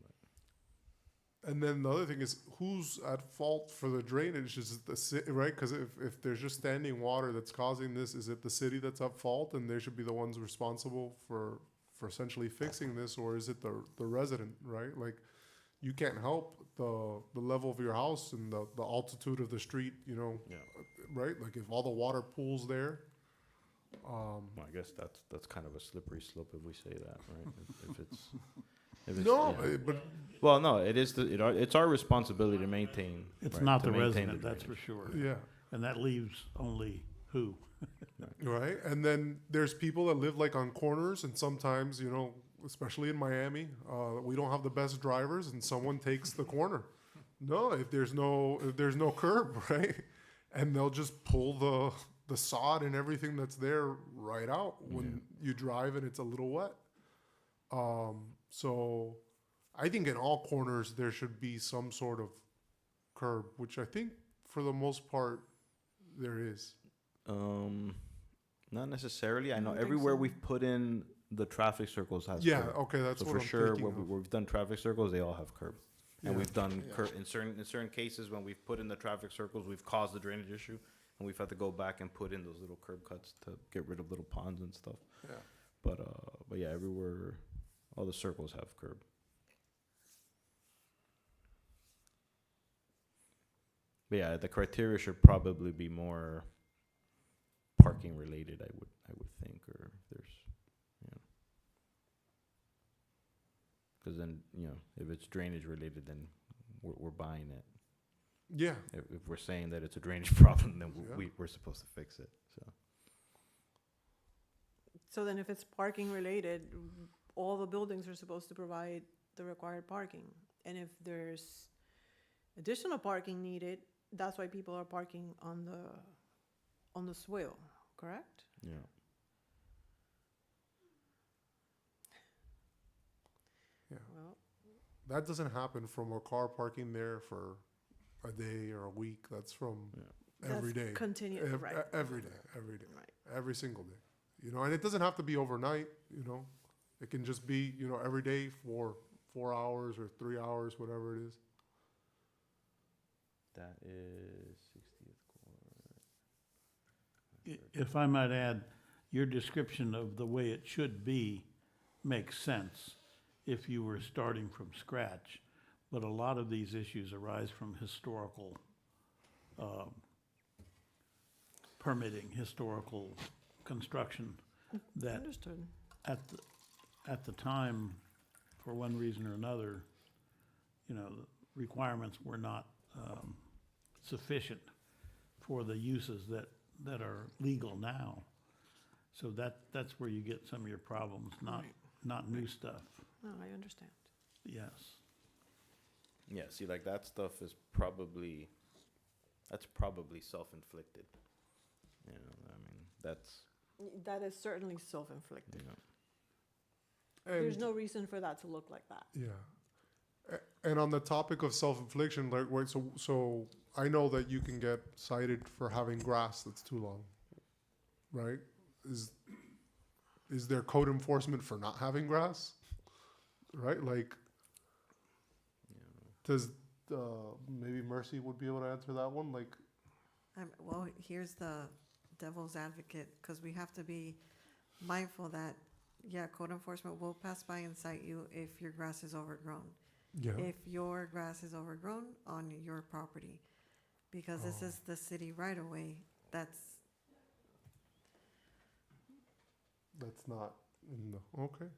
But And then the other thing is, who's at fault for the drainage? Is it the city, right? Because if there's just standing water that's causing this, is it the city that's at fault and they should be the ones responsible for essentially fixing this, or is it the resident, right? Like, you can't help the level of your house and the altitude of the street, yeah, right? Like, if all the water pools there, well, I guess that's kind of a slippery slope if we say that, right? if it's no, yeah. but Well, no, it is it's our responsibility to maintain. It's right, not to the maintain resident, that's for drainage. sure. yeah. And that leaves only who? Right, and then there's people that live like on corners, and sometimes, especially in Miami, we don't have the best drivers, and someone takes the corner. No, if there's no curb, right, and they'll just pull the sod and everything that's there right out when you drive and it's a little wet. So I think in all corners there should be some sort of curb, which I think for the most part there is. Not necessarily. I know don't think everywhere so. we've put in the traffic circles has Yeah, curb. okay, that's So what for I'm sure, thinking where of. we've done traffic circles, they all have curb. And Yeah. we've done Yeah. in certain cases when we've put in the traffic circles, we've caused the drainage issue, and we've had to go back and put in those little curb cuts to get rid of little ponds and stuff. Yeah. But yeah, everywhere, all the circles have curb. But yeah, the criteria should probably be more parking related, I would think, or if there's, you know. Cause then, you know, if it's drainage related, then we're buying it. Yeah, If we're saying that it's a drainage problem, then Yeah. we're supposed to fix it, so. So then if it's parking related, all the buildings are supposed to provide the required parking. And if there's additional parking needed, that's why people are parking on the swale, correct? Yeah. Well, that doesn't happen from a car parking there for a day or a week. That's from every day. Continue, right. Every day, Right. every single day. You know, and it doesn't have to be overnight, you know. It can just be, you know, every day for 4 hours or 3 hours, whatever it is. That is 60th court. If I might add, your description of the way it should be makes sense if you were starting from scratch. But a lot of these issues arise from historical permitting, historical construction that Understood. at the time, for one reason or another, you know, the requirements were not sufficient for the uses that are legal now. So that's where you get some of your problems, not new stuff. No, I understand. Yes. Yeah, see, like that stuff is probably self-inflicted. You know, I mean, that's, That is certainly self-inflicted. you know. There's And- no reason for that to look like that. Yeah. And on the topic of self-infliction, like, wait, so I know that you can get cited for having grass that's too long, right? Is there code enforcement for not having grass? Right, like, does, maybe Mercy would be able to answer that one, like, Well, here's the devil's advocate, because we have to be mindful that, yeah, code enforcement will pass by and cite you if your grass is overgrown. yeah, If your grass is overgrown on your property, because this is the city right away, that's, that's not in the, okay.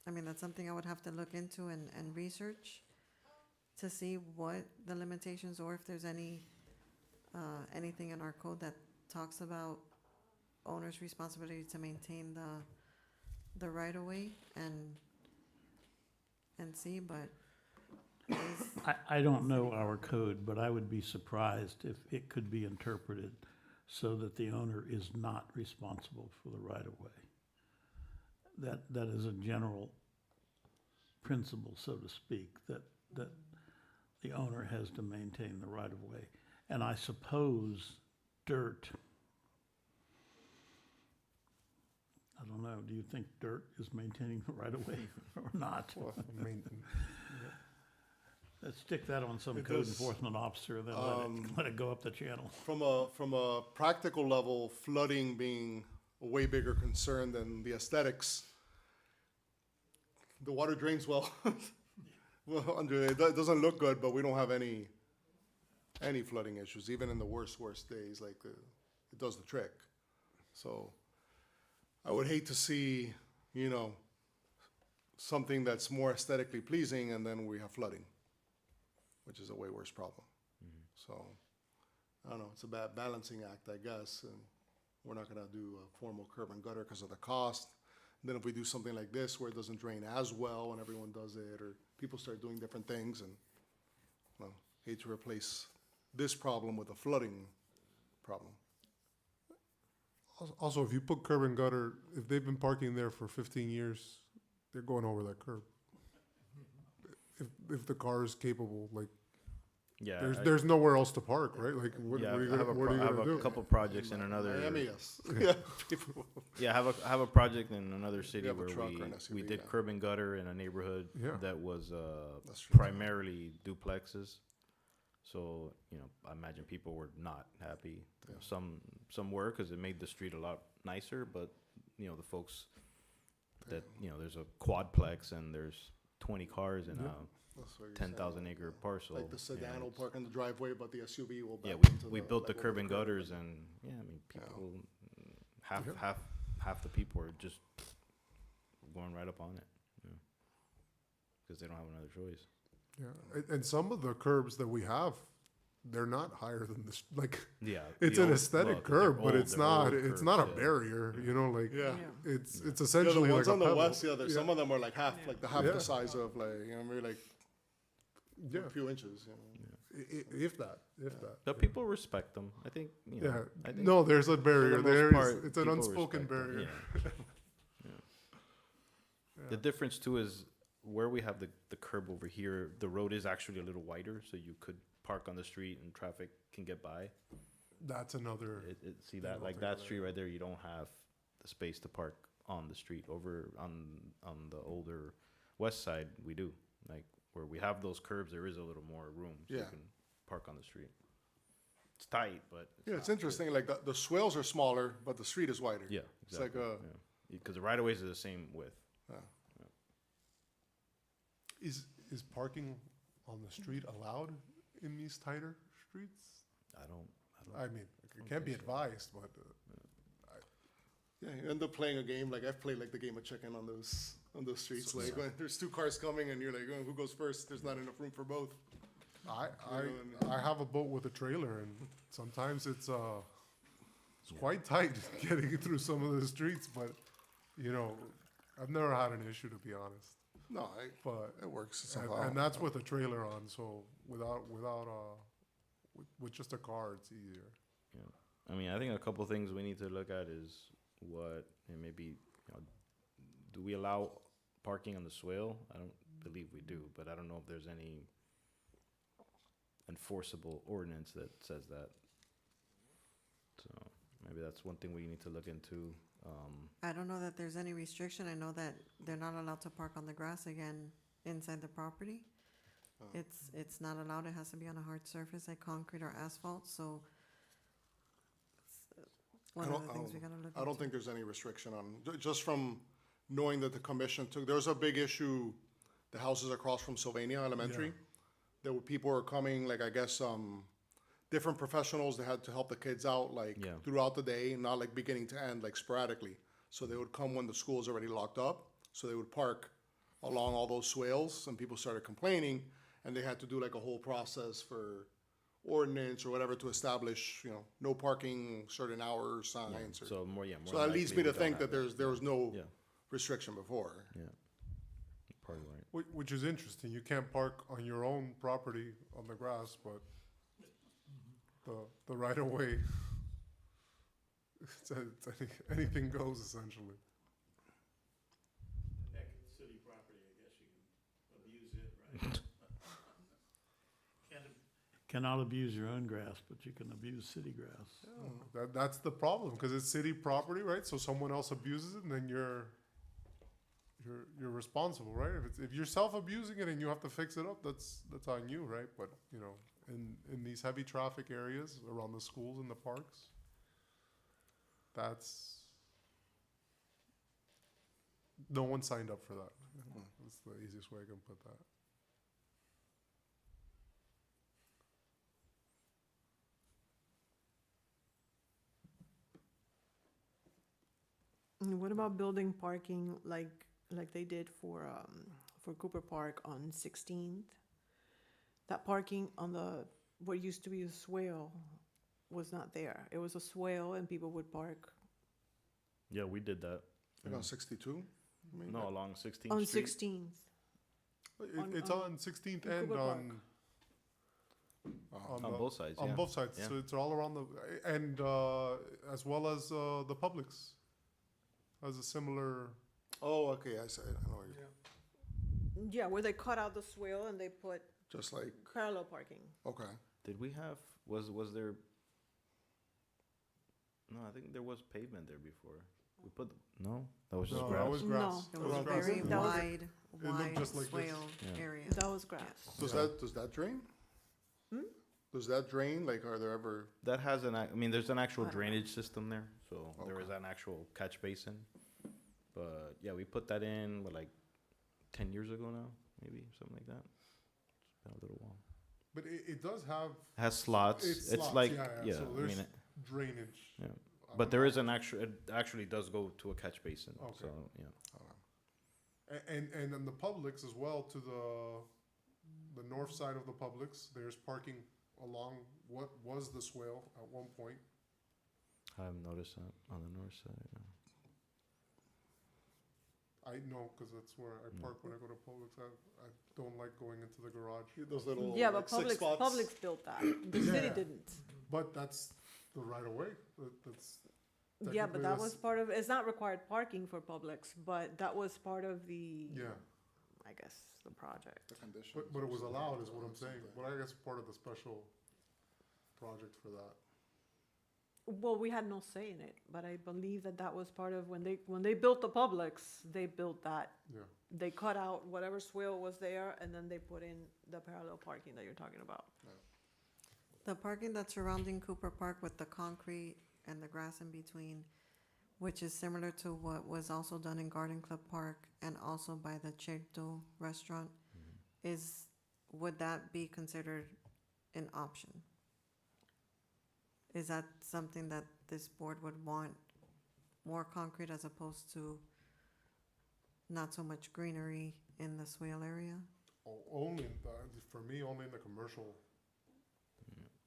I mean, that's something I would have to look into and research to see what the limitations, or if there's anything in our code that talks about owner's responsibility to maintain the right of way and see, but I don't know our code, but I would be surprised if it could be interpreted so that the owner is not responsible for the right-of-way. That is a general principle, so to speak, that the owner has to maintain the right-of-way. And I suppose dirt, I don't know, do you think dirt is maintaining the right-of-way or not? Well, I mean, Let's stick that on some It code does, enforcement officer, then let it go up the channel. From a practical level, flooding being a way bigger concern than the aesthetics, the water drains well. Well, it doesn't look good, but we don't have any flooding issues, even in the worst days, like, it does the trick. So I would hate to see, you know, something that's more aesthetically pleasing and then we have flooding, which is a way worse problem. So, I don't know, it's a bad balancing act, I guess, and we're not gonna do a formal curb and gutter because of the cost. And then if we do something like this where it doesn't drain as well and everyone does it, or people start doing different things, and, well, hate to replace this problem with a flooding problem. Also, if you put curb and gutter, if they've been parking there for 15 years, they're going over that curb. If the car is capable, like, Yeah. there's nowhere else to park, right? Like, what Yeah, are you I have gonna, what are you I have gonna a do? couple projects in another. Miami, yes. Yeah, people, Yeah, I have a project in another city have a where truck or an we SUV, did yeah. curb and gutter in a neighborhood Yeah. that was That's true. primarily duplexes. So, you know, I imagine people were not happy. You know, some were because it made the street a lot nicer, but, you know, the folks that, you know, there's a quadplex and there's 20 cars in Yeah. a that's what you're 10,000 saying. acre parcel. Like the you know, sedan will it's- park in the driveway, but the SUV will Yeah, back into we built the like, curb over and the curb. gutters and, yeah, I mean, Yeah. people, Yeah. half the people are just going right up on it, because they don't have another choice. Yeah, and some of the curbs that we have, they're not higher than this. Like, Yeah. it's the an old- aesthetic well, 'cause they're curb, but old- it's they're not. old It's curbs, not a yeah. barrier. You know, like Yeah. it's Yeah, the essentially ones like on a the pebble. west, yeah, some of them are like half, like the half Yeah. the size of like, you know, maybe like Yeah, a few inches, you know. if that. But people respect them. I think, you know, Yeah. I think No, there's a for the barrier most there. part, It's an people unspoken respect them, barrier. yeah. The difference too is where we have the curb over here, the road is actually a little wider, so you could park on the street and traffic can get by. That's another. See that, like that street right there, you don't have the space to park on the street. Over on the older west side, we do. Like where we have those curbs, there is a little more room, so you Yeah. can park on the street. It's tight, but Yeah, it's interesting, like the swales are smaller, but the street is wider. yeah, It's like exactly. Because the right of ways are the same width. Is parking on the street allowed in these tighter streets? I don't. I mean, it can't be advised, but Yeah, you end up playing a game, like I've played like the game of chicken on those streets, like when there's two cars coming and you're like, oh, who goes first? There's not enough room for both. I have a boat with a trailer, and sometimes it's quite tight getting through some of the streets. But you know, I've never had an issue, to be honest. No, But it works and, somehow. and that's with a trailer on, so with just a car, it's easier. I mean, I think a couple things we need to look at is what, and maybe, you know, do we allow parking on the swale? I don't believe we do, but I don't know if there's any enforceable ordinance that says that. So maybe that's one thing we need to look into. I don't know that there's any restriction. I know that they're not allowed to park on the grass again inside the property. It's not allowed. It has to be on a hard surface like concrete or asphalt, so it's one of the things we gotta look into. I don't think there's any restriction on, just from knowing that the commission took, there's a big issue, the houses across from Sylvania Elementary. There were, people were coming, like, I guess, different professionals that had to help the kids out, like, Yeah. throughout the day, not like beginning to end, like sporadically. So they would come when the school's already locked up, so they would park along all those swales, and people started complaining, and they had to do like a whole process for ordinance or whatever to establish, you know, no parking certain hours signs. So more So that leads me to think that there was no Yeah. restriction before. Yeah. Probably right. Which is interesting. You can't park on your own property on the grass, but the right of way, anything goes essentially. City property, I guess you can abuse it, right? Cannot abuse your own grass, but you can abuse city grass. That's the problem, because it's city property, right? So someone else abuses it, and then you're responsible, right? If you're self-abusing it and you have to fix it up, that's on you, right? But you know, in these heavy traffic areas around the schools and the parks, that's no one signed up for that. That's the easiest way I can put that. And what about building parking like they did for Cooper Park on 16th? That parking on what used to be a swale was not there. It was a swale and people would park Yeah, we did that. Like on 62? I mean, No, along 16th on Street. 16th. It's on 16th on and Cooper Park. On both sides, On yeah. both sides, Yeah. so it's all around and as well as the Publix has a similar. Oh, okay, I know, what you're Yeah, where they cut out the swale and they put just like, parallel parking. okay. Did we have, was there? No, I think there was pavement there before. We put, no, that was just No, grass. that was No. grass. It That was a grass. very That was- wide, looked just like this. swale Yeah. area. That was grass. Does that drain? Does that drain? Like, are there ever, That has I mean, there's an actual I don't know. drainage system there, so there Okay. is an actual catch basin. But yeah, we put that in, like 10 years ago now, maybe something like that. It's been a little while. But it does have It has slots. It's It's slots, like yeah. So I there's mean, drainage. yeah. I But don't there know. is an actual. It actually does go to a catch basin. Okay. So yeah. And then the Publix as well, to the north side of the Publix, there's parking along what was the swale at one point. I haven't noticed that on the north side. No. I know, cause that's where I park when I go to Publix. I don't like going into the garage. those little, Yeah, but like, six spots? Publix built that. The city Yeah. didn't. But that's the right of way. That's Yeah, technically but that that's- was part of, it's not required parking for Publix, but that was part of the, Yeah, I guess, the project. The conditions but it or was something allowed like is what that, I'm saying. something. But I guess part of the special project for that. Well, we had no say in it, but I believe that that was part of, when they built the Publix, they built that. Yeah. They cut out whatever swale was there, and then they put in the parallel parking that you're talking about. The parking that's surrounding Cooper Park with the concrete and the grass in between, which is similar to what was also done in Garden Club Park and also by the Certo restaurant, would that be considered an option? Is that something that this board would want, more concrete as opposed to not so much greenery in the swale area? Only, for me, only in the commercial.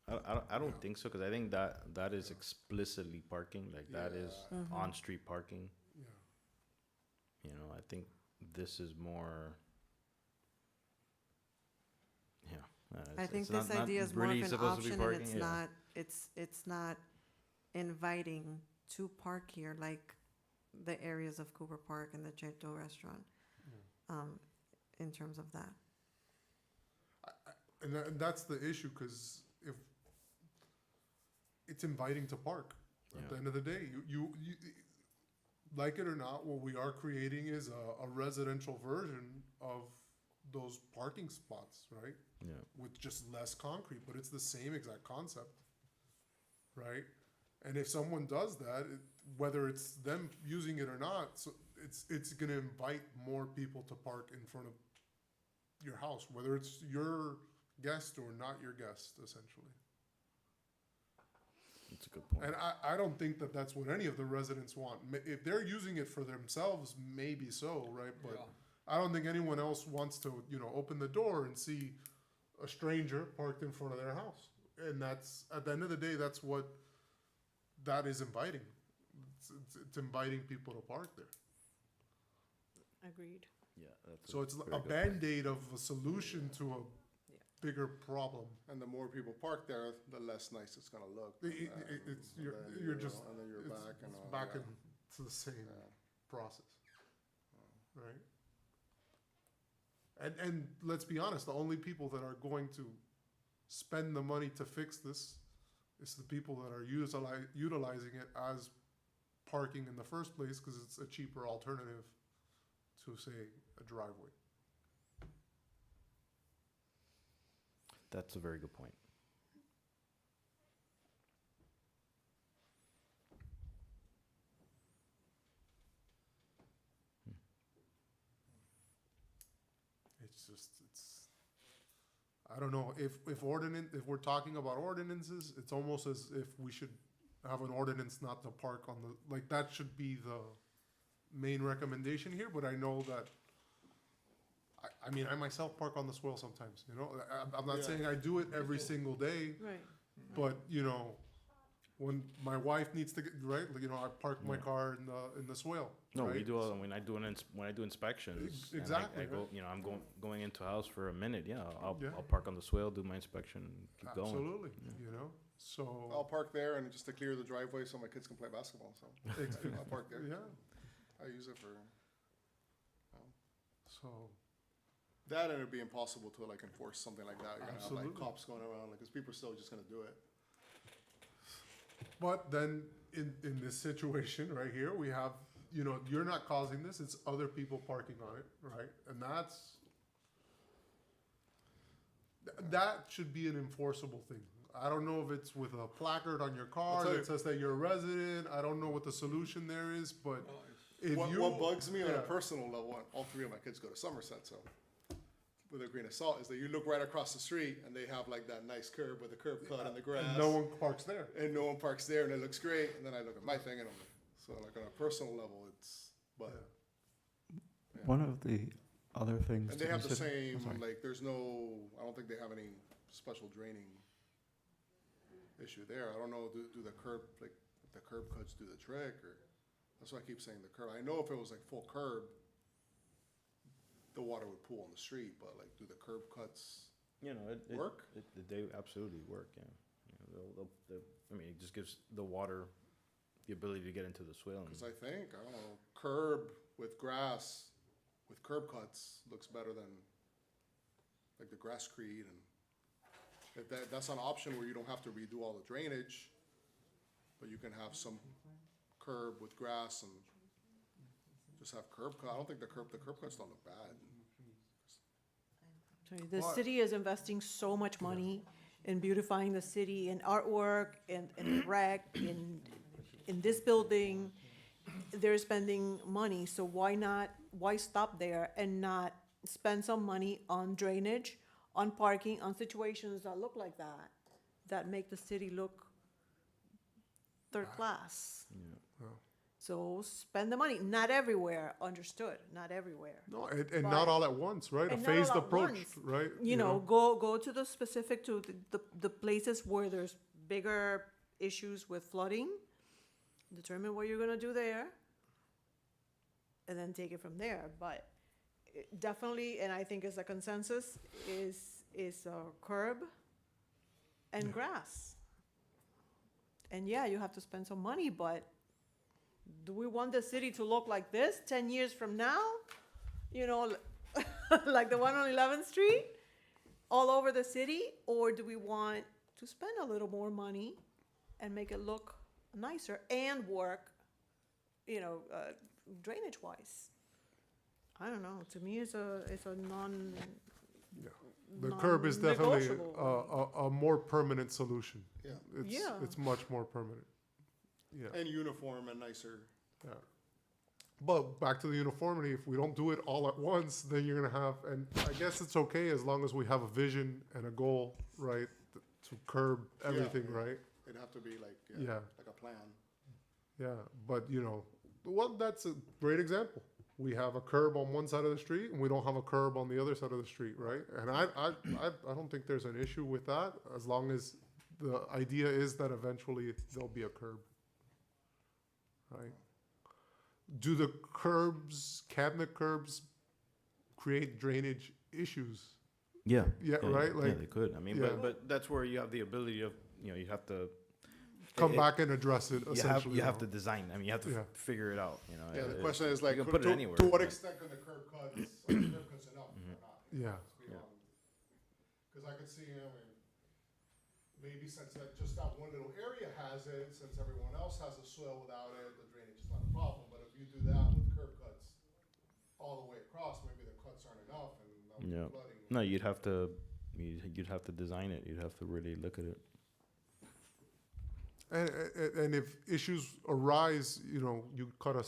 I don't Yeah. think so, because I think that is explicitly parking. Like that is Yeah. on-street parking. Yeah. You know, I think this is more. Yeah. I think it's not- this not idea is more really of an supposed to be option and parking, it's yeah. not, it's not inviting to park here like the areas of Cooper Park and the Certo restaurant, in terms of that. And that's the issue, because if it's inviting to park, at the Yeah. end of the day, you like it or not, what we are creating is a residential version of those parking spots, right? Yeah. With just less concrete, but it's the same exact concept, right? And if someone does that, whether it's them using it or not, so it's gonna invite more people to park in front of your house, whether it's your guest or not your guest, essentially. That's a good point. And I don't think that that's what any of the residents want. If they're using it for themselves, maybe so, right? But I don't think anyone else wants to, open the door and see a stranger parked in front of their house. And that's, at the end of the day, that's what that is inviting. It's inviting people to park there. Agreed. Yeah. That's So it's very a good point. Band-Aid of a solution to a bigger problem. And the more people park there, the less nice it's gonna look. It's, And you're then, you're just, And then you're it's back and all. back yeah. into the same Yeah. process, right? And let's be honest, the only people that are going to spend the money to fix this is the people that are utilizing it as parking in the first place, because it's a cheaper alternative to, say, a driveway. That's a very good point. It's I don't know, if we're talking about ordinances, it's almost as if we should have an ordinance not to park on the, like, that should be the main recommendation here, but I know that, I mean, I myself park on the swale sometimes, I'm not Yeah. saying I do it every single day, Right. but, when my wife needs to get, right, like, I park my Yeah. car in the swale. No, we right? do all, when I do inspections. and Exactly, I go, right. I'm going into a house for a minute, yeah, Yeah. I'll park on the swale, do my inspection, and keep going. Absolutely, so. I'll park there and just to clear the driveway so my kids can play basketball, so ex- I'll park there. Yeah, I use it for so, that, and it'd be impossible to like enforce something like that. You're gonna have like Absolutely. cops going around, like, cause people are still just gonna do it. but then in this situation right here, we have, you're not causing this, it's other people parking on it, right? And that should be an enforceable thing. I don't know if it's with a placard on your car tell that you- says that you're a resident. I don't know what the solution there is, but if What bugs me on yeah. a personal level, and all three of my kids go to Somerset, so with a grain of salt, is that you look right across the street and they have like that nice curb with a curb cut and the grass. and no one parks there. And no one parks there and it looks great, and then I look at my thing and I'm like, so like on a personal level, but, Yeah. One of the other things and to they have the consider- same, I'm sorry. like, there's no, I don't think they have any special draining issue there. I don't know, do the curb, like, if the curb cuts do the trick, or, that's why I keep saying the curb. I know if it was like full curb, the water would pool on the street, but like, do the curb cuts work? They absolutely work, yeah. I mean, it just gives the water the ability to get into the swale. Cause I think, I don't know, curb with grass, with curb cuts, looks better than like the grasscrete, and if that's an option where you don't have to redo all the drainage, but you can have some curb with grass and just have curb cut. I don't think the curb cuts don't look bad. Sorry, the What? city is investing so much money in beautifying the city, in artwork, in rec, in this building. They're spending money, so why stop there and not spend some money on drainage, on parking, on situations that look like that make the city look third class? So spend the money, not everywhere, understood, not everywhere. No, and not But- all at once, right? A and not all phased at approach, once. right? You know, go to the specific, to the places where there's bigger issues with flooding, determine what you're gonna do there, and then take it from there. But definitely, and I think it's a consensus, is curb and grass. And yeah, you have to spend some money, but do we want the city to look like this 10 years from now? You know, like the one on 11th Street, all over the city? Or do we want to spend a little more money and make it look nicer and work, drainage-wise? I don't know. To me, it's a The curb is definitely non-negotiable. a more permanent solution. Yeah, Yeah. It's much more permanent. Yeah, and uniform and nicer. yeah. But back to the uniformity, if we don't do it all at once, then you're gonna have, and I guess it's okay as long as we have a vision and a goal, right? To curb everything, yeah. right? It'd have to be like, Yeah. like a plan. Yeah, but well, that's a great example. We have a curb on one side of the street and we don't have a curb on the other side of the street, right? And I don't think there's an issue with that as long as the idea is that eventually there'll be a curb. Right? Do the cabinet curbs create drainage issues? Yeah. Yeah, right, Yeah, like- they could. I mean, Yeah. but that's where you have the ability of, you have to. Come it- back and address it essentially. You have to design. I mean, you have to Yeah. figure it out. Yeah, the question is like, you can put it to anywhere, what but- extent can the curb cuts, are the curb cuts enough or not? Yeah. Because I could see him, and maybe since just that one little area has it, since everyone else has a swale without it, the drainage is not a problem. But if you do that with curb cuts all the way across, maybe the cuts aren't enough, and that'll Yeah. be flooding. No, you'd have to design it. You'd have to really look at it. And if issues arise, you cut a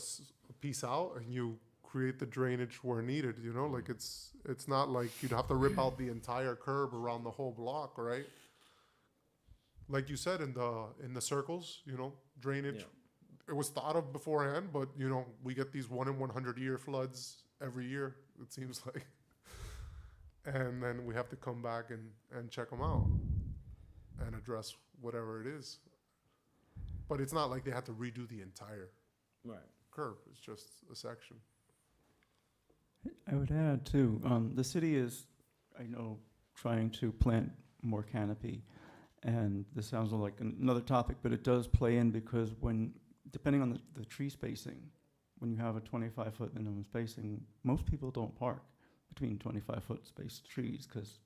piece out and you create the drainage where needed, like it's not like you'd have to rip out the entire curb around the whole block, right? Like you said, in the circles, drainage, Yeah. it was thought of beforehand, but we get these 1 in 100 year floods every year, it seems like. And then we have to come back and check them out and address whatever it is. But it's not like they have to redo the entire Right. curb, it's just a section. I would add too, the city is, I know, trying to plant more canopy. And this sounds like another topic, but it does play in because when, depending on the tree spacing, when you have a 25-foot minimum spacing, most people don't park between 25-foot spaced trees because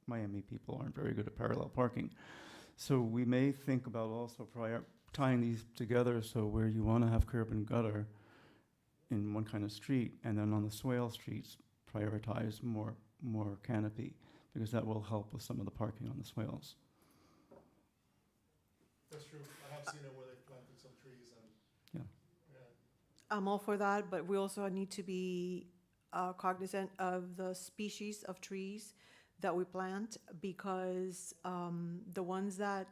Miami people aren't very good at parallel parking. So we may think about also tying these together, so where you want to have curb and gutter in one kind of street, and then on the swale streets, prioritize more canopy, because that will help with some of the parking on the swales. That's true. I have seen it where they've planted some trees and. Yeah. I'm all for that, but we also need to be cognizant of the species of trees that we plant, because the ones that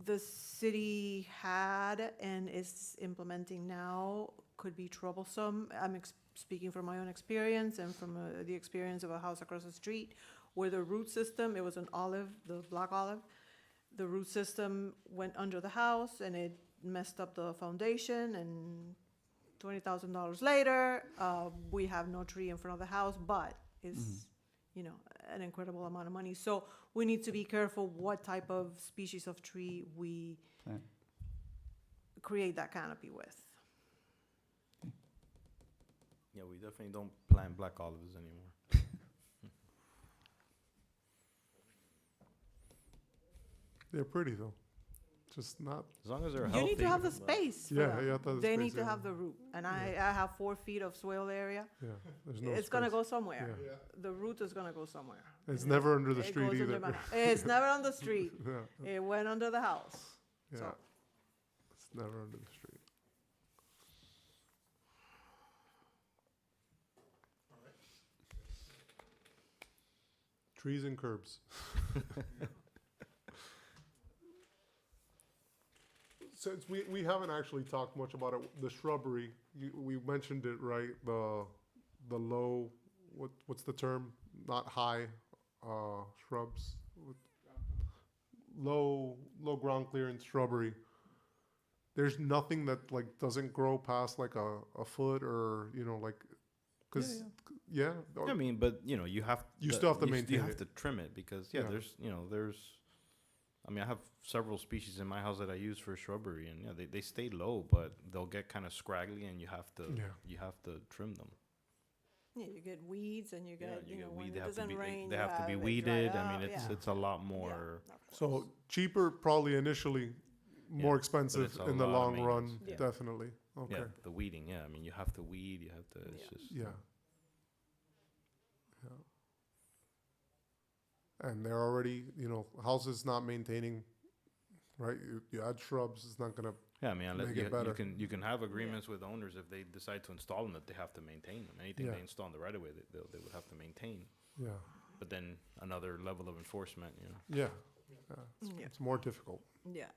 the city had and is implementing now could be troublesome. I'm speaking from my own experience and from the experience of a house across the street where the root system, it was an olive, the black olive, the root system went under the house and it messed up the foundation, and $20,000 later, we have no tree in front of the house, but it's, you know, an incredible amount of money. So we need to be careful what type of species of tree we Plant. create that canopy with. Yeah, we definitely don't plant black olives anymore. They're pretty though, just not, As long as they're You healthy. need to have the but- space for Yeah, them. you have to have the They space, need to yeah. have the root, and I have 4 feet of swale area. yeah, there's no It's gonna space. go somewhere. Yeah. The root is gonna go somewhere. It's never under the It street goes under either. my house. It's never on the street. Yeah, It went under the house. yeah, So, it's never under the street. Trees and curbs. Since we haven't actually talked much about it, the shrubbery, we mentioned it, right? The low, what's the term? Not high, shrubs. Low ground clearance shrubbery. There's nothing that like doesn't grow past like a foot, or, you know, like, cause, yeah? Or- I mean, but you know, you have You still have to you maintain have it. to trim it because Yeah. there's. I mean, I have several species in my house that I use for shrubbery, and yeah, they stay low, but they'll get kind of scraggly, and you have to trim them. yeah, you get weeds and you get, you know, when weed. it doesn't rain, They you have to be it dry weeded. I up. mean, Yeah. it's a lot Yeah, more. of So course. cheaper, probably initially, more Yeah, expensive it's a in the lot of long run, maintenance. Yeah. definitely. Okay. Yeah, the weeding. Yeah, I mean, you have to weed. You have to. It's Yeah. just. Yeah. And they're already, you know, houses not maintaining, right? You add shrubs, it's not gonna, Yeah, I mean, unless Make it you better. can have agreements with owners if they decide to install them that they have to maintain them. Anything Yeah. they install in the right of way, they would have to maintain. yeah, But then another level of enforcement, you know. yeah. Yeah. It's more difficult. Yeah.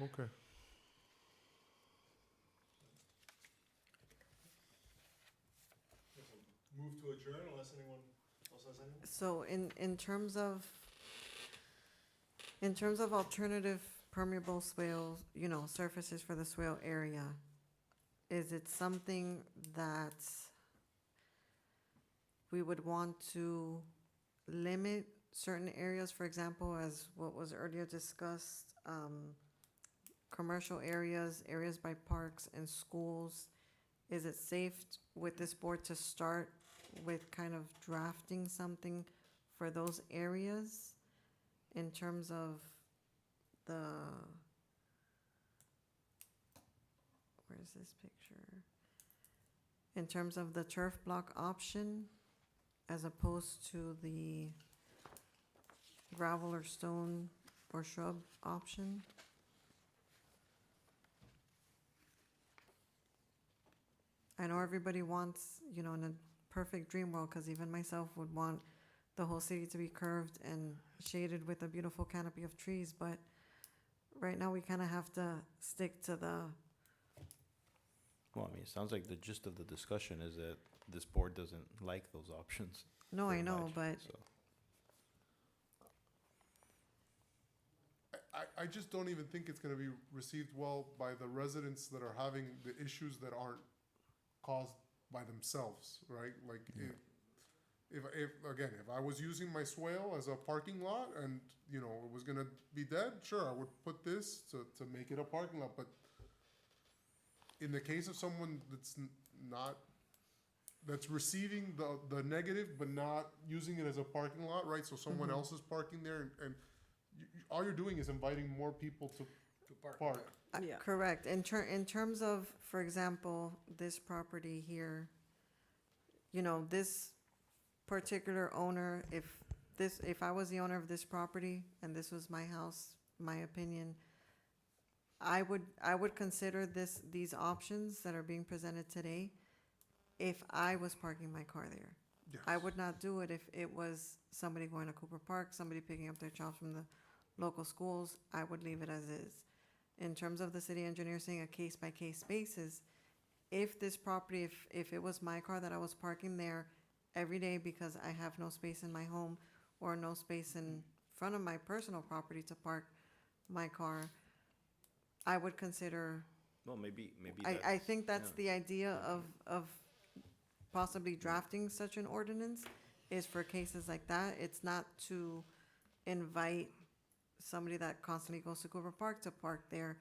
Okay. Move to adjourn unless anyone else has anything? So in terms of alternative permeable swales, you know, surfaces for the swale area, is it something that we would want to limit certain areas, for example, as what was earlier discussed, commercial areas, areas by parks and schools? Is it safe with this board to start with kind of drafting something for those areas in terms of the, where's this picture? In terms of the turf block option as opposed to the gravel or stone or shrub option? I know everybody wants, you know, in a perfect dream world, because even myself would want the whole city to be curved and shaded with a beautiful canopy of trees, but right now we kind of have to stick to the, Well, I mean, it sounds like the gist of the discussion is that this board doesn't like those options. no, I very know, much, but so. I just don't even think it's gonna be received well by the residents that are having the issues that aren't caused by themselves, right? Like, if again, if I was using my swale as a parking lot and, you know, it was gonna be dead, sure, I would put this to make it a parking lot, but in the case of someone that's not, that's receiving the negative but not using it as a parking lot, right? So someone else is parking there and all you're doing is inviting more people to park. Yeah. Correct. In terms of, for example, this property here, you know, this particular owner, if I was the owner of this property and this was my house, my opinion, I would consider these options that are being presented today if I was parking my car there. Yes. I would not do it if it was somebody going to Cooper Park, somebody picking up their child from the local schools. I would leave it as is. In terms of the city engineer saying a case-by-case basis, if this property, if it was my car that I was parking there every day because I have no space in my home or no space in front of my personal property to park my car, I would consider, Well, maybe I think that's yeah. the idea of possibly drafting such an ordinance, is for cases like that. It's not to invite somebody that constantly goes to Cooper Park to park there.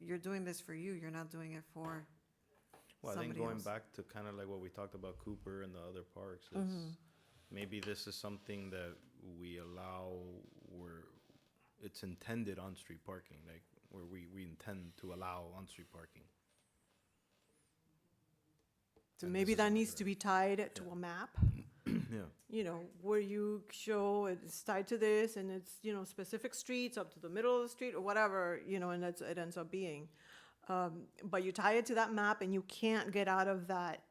You're doing this for you, you're not doing it for Well, I think somebody going else. back to kind of like what we talked about Cooper and the other parks, is Mhm. maybe this is something that we allow where it's intended on-street parking, like where we intend to allow on-street parking. So And maybe this is that needs another- to be tied to Yeah. a map, Yeah. you know, where you show it's tied to this and it's, you know, specific streets up to the middle of the street or whatever, you know, and it ends up being. But you tie it to that map and you can't get out of that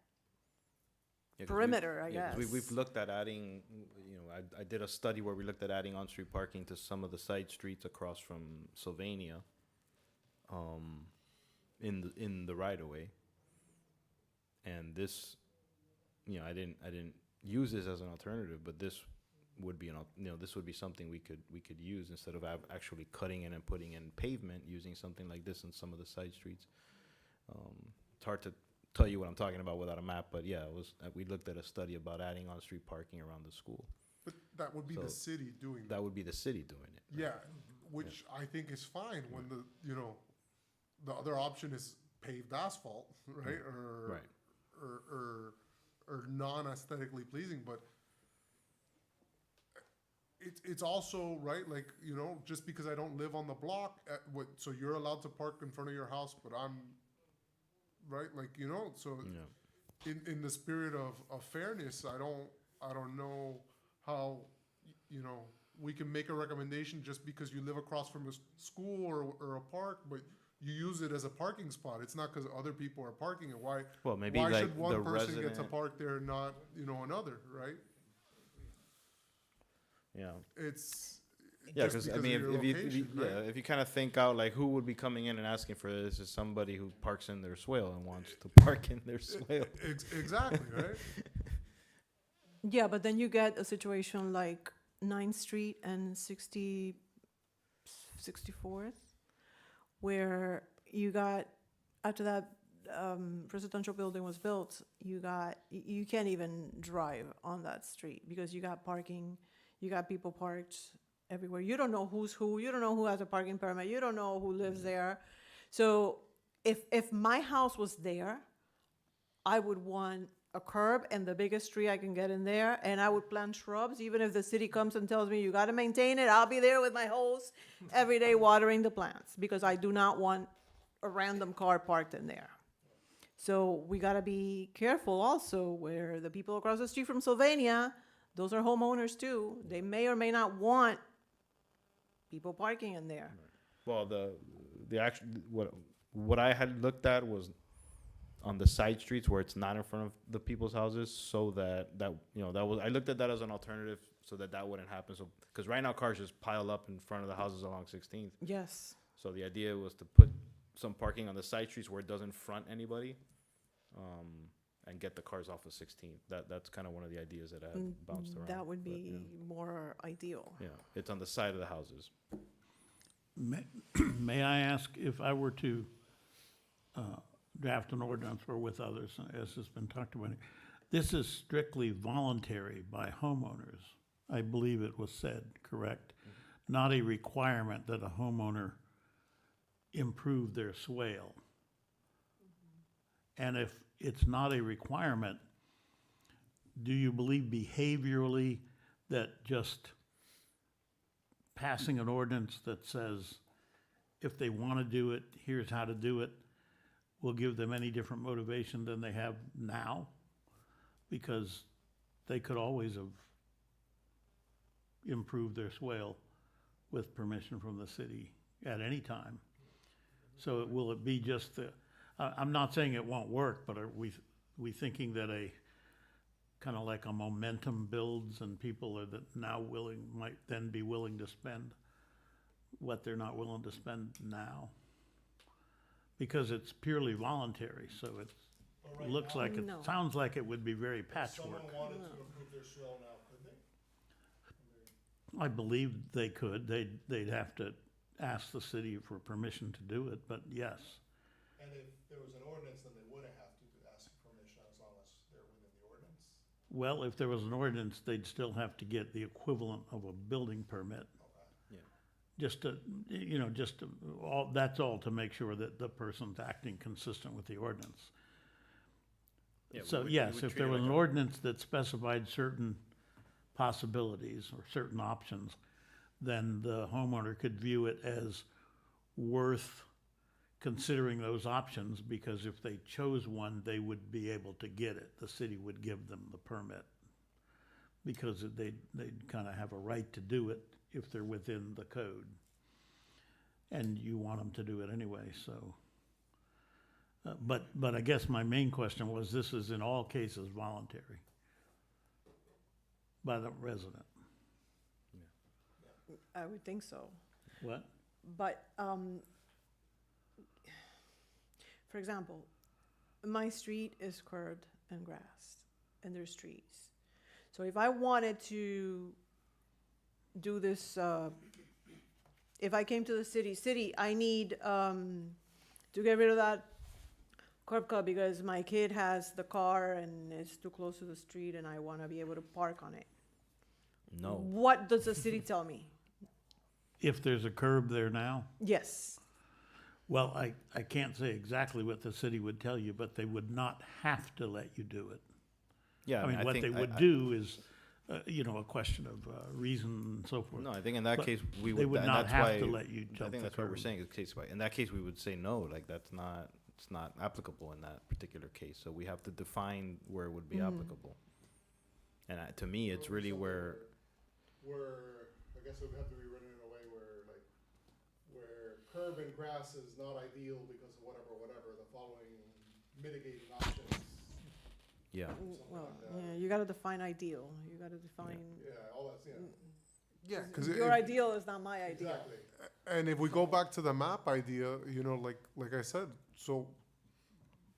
Yeah, 'cause we've- perimeter, I yeah, 'cause guess. we've looked at adding, you know, I did a study where we looked at adding on-street parking to some of the side streets across from Sylvania, in the right-of-way. And this, you know, I didn't use this as an alternative, but this would be this would be something we could use instead of actually cutting in and putting in pavement, using something like this in some of the side streets. It's hard to tell you what I'm talking about without a map, but yeah, it was, we looked at a study about adding on-street parking around the school. But that would be the So, city doing that. That would be the city doing it. Yeah, which I think is fine when the, you know, the other option is paved asphalt, right? Right. Or non-aesthetically pleasing, but it's also, right, like, you know, just because I don't live on the block, so you're allowed to park in front of your house, but I'm, right, like, you know, so Yeah. in the spirit of fairness, I don't know how, you know, we can make a recommendation just because you live across from a school or a park, but you use it as a parking spot. It's not because other people are parking it. Why Well, maybe should like the one person get to resident, park there and not, you know, another, right? yeah. It's Yeah, just because I because mean, of your if you, location, right? if you kind of think out like who would be coming in and asking for this, is somebody who parks in their swale and wants to park in their swale. Exactly, right? Yeah, but then you get a situation like 9th Street and 64th, where you got, after that residential building was built, you can't even drive on that street because you got parking, you got people parked everywhere. You don't know who's who, you don't know who has a parking permit, you don't know who lives there. So if my house was there, I would want a curb and the biggest tree I can get in there, and I would plant shrubs, even if the city comes and tells me you gotta maintain it, I'll be there with my hose every day watering the plants, because I do not want a random car parked in there. So we gotta be careful also where the people across the street from Sylvania, those are homeowners too, they may or may not want people parking in there. Well, the actual what I had looked at was on the side streets where it's not in front of the people's houses, so that you know, that was, I looked at that as an alternative so that wouldn't happen. So because right now cars just pile up in front of the houses along 16th. Yes. So the idea was to put some parking on the side streets where it doesn't front anybody, and get the cars off of 16th. That's kind of one of the ideas that I had bounced around. That would but, be more ideal. yeah, it's on the side of the houses. May I ask, if I were to draft an ordinance or with others, as has been talked about, this is strictly voluntary by homeowners, I believe it was said, correct? Not a requirement that a homeowner improve their swale. And if it's not a requirement, do you believe behaviorally that just passing an ordinance that says, if they want to do it, here's how to do it, will give them any different motivation than they have now? Because they could always have improved their swale with permission from the city at any time. So will it be just the, I'm not saying it won't work, but are we thinking that a, kind of like a momentum builds and people are that now willing, might then be willing to spend what they're not willing to spend now? Because it's purely voluntary, so it looks like, it No. sounds like it would be very patchwork. wanted to improve their swale now, could they? I believe they could, they'd have to ask the city for permission to do it, but yes. And if there was an ordinance, then they wouldn't have to ask permission as long as they're within the ordinance? Well, if there was an ordinance, they'd still have to get the equivalent of a building permit. Yeah. Just to, just to, that's all to make sure that the person's acting consistent with the ordinance. Yeah, we So, would- we yes, would if treat there it was like an a- ordinance that specified certain possibilities or certain options, then the homeowner could view it as worth considering those options, because if they chose one, they would be able to get it. The city would give them the permit, because they'd kind of have a right to do it if they're within the code. And you want them to do it anyway, so. But I guess my main question was, this is in all cases voluntary by the resident. I would think so. What? But, for example, my street is curbed and grassed, and there's trees. So if I wanted to do this, if I came to the city, I need to get rid of that curb cut because my kid has the car and it's too close to the street and I want to be able to park on it. No. What does the city tell me? If there's a curb there now? Yes. Well, I can't say exactly what the city would tell you, but they would not have to let you do it. Yeah, I mean, what think they would do is, a question of reason and so forth. No, I think in that But case, we They would, would and not that's have why, to let you I jump think the that's what we're curb. saying is case by, in that case, we would say no, like that's not, it's not applicable in that particular case. So we have to define where it would be applicable. And to me, it's really where, I guess it would have to be written in a way where curb and grass is not ideal because of whatever, the following mitigating options. yeah. Well, yeah, you gotta define ideal. You gotta define, Yeah, all that's, Yeah, because your ideal is not my ideal. exactly. and if we go back to the map idea, like I said, so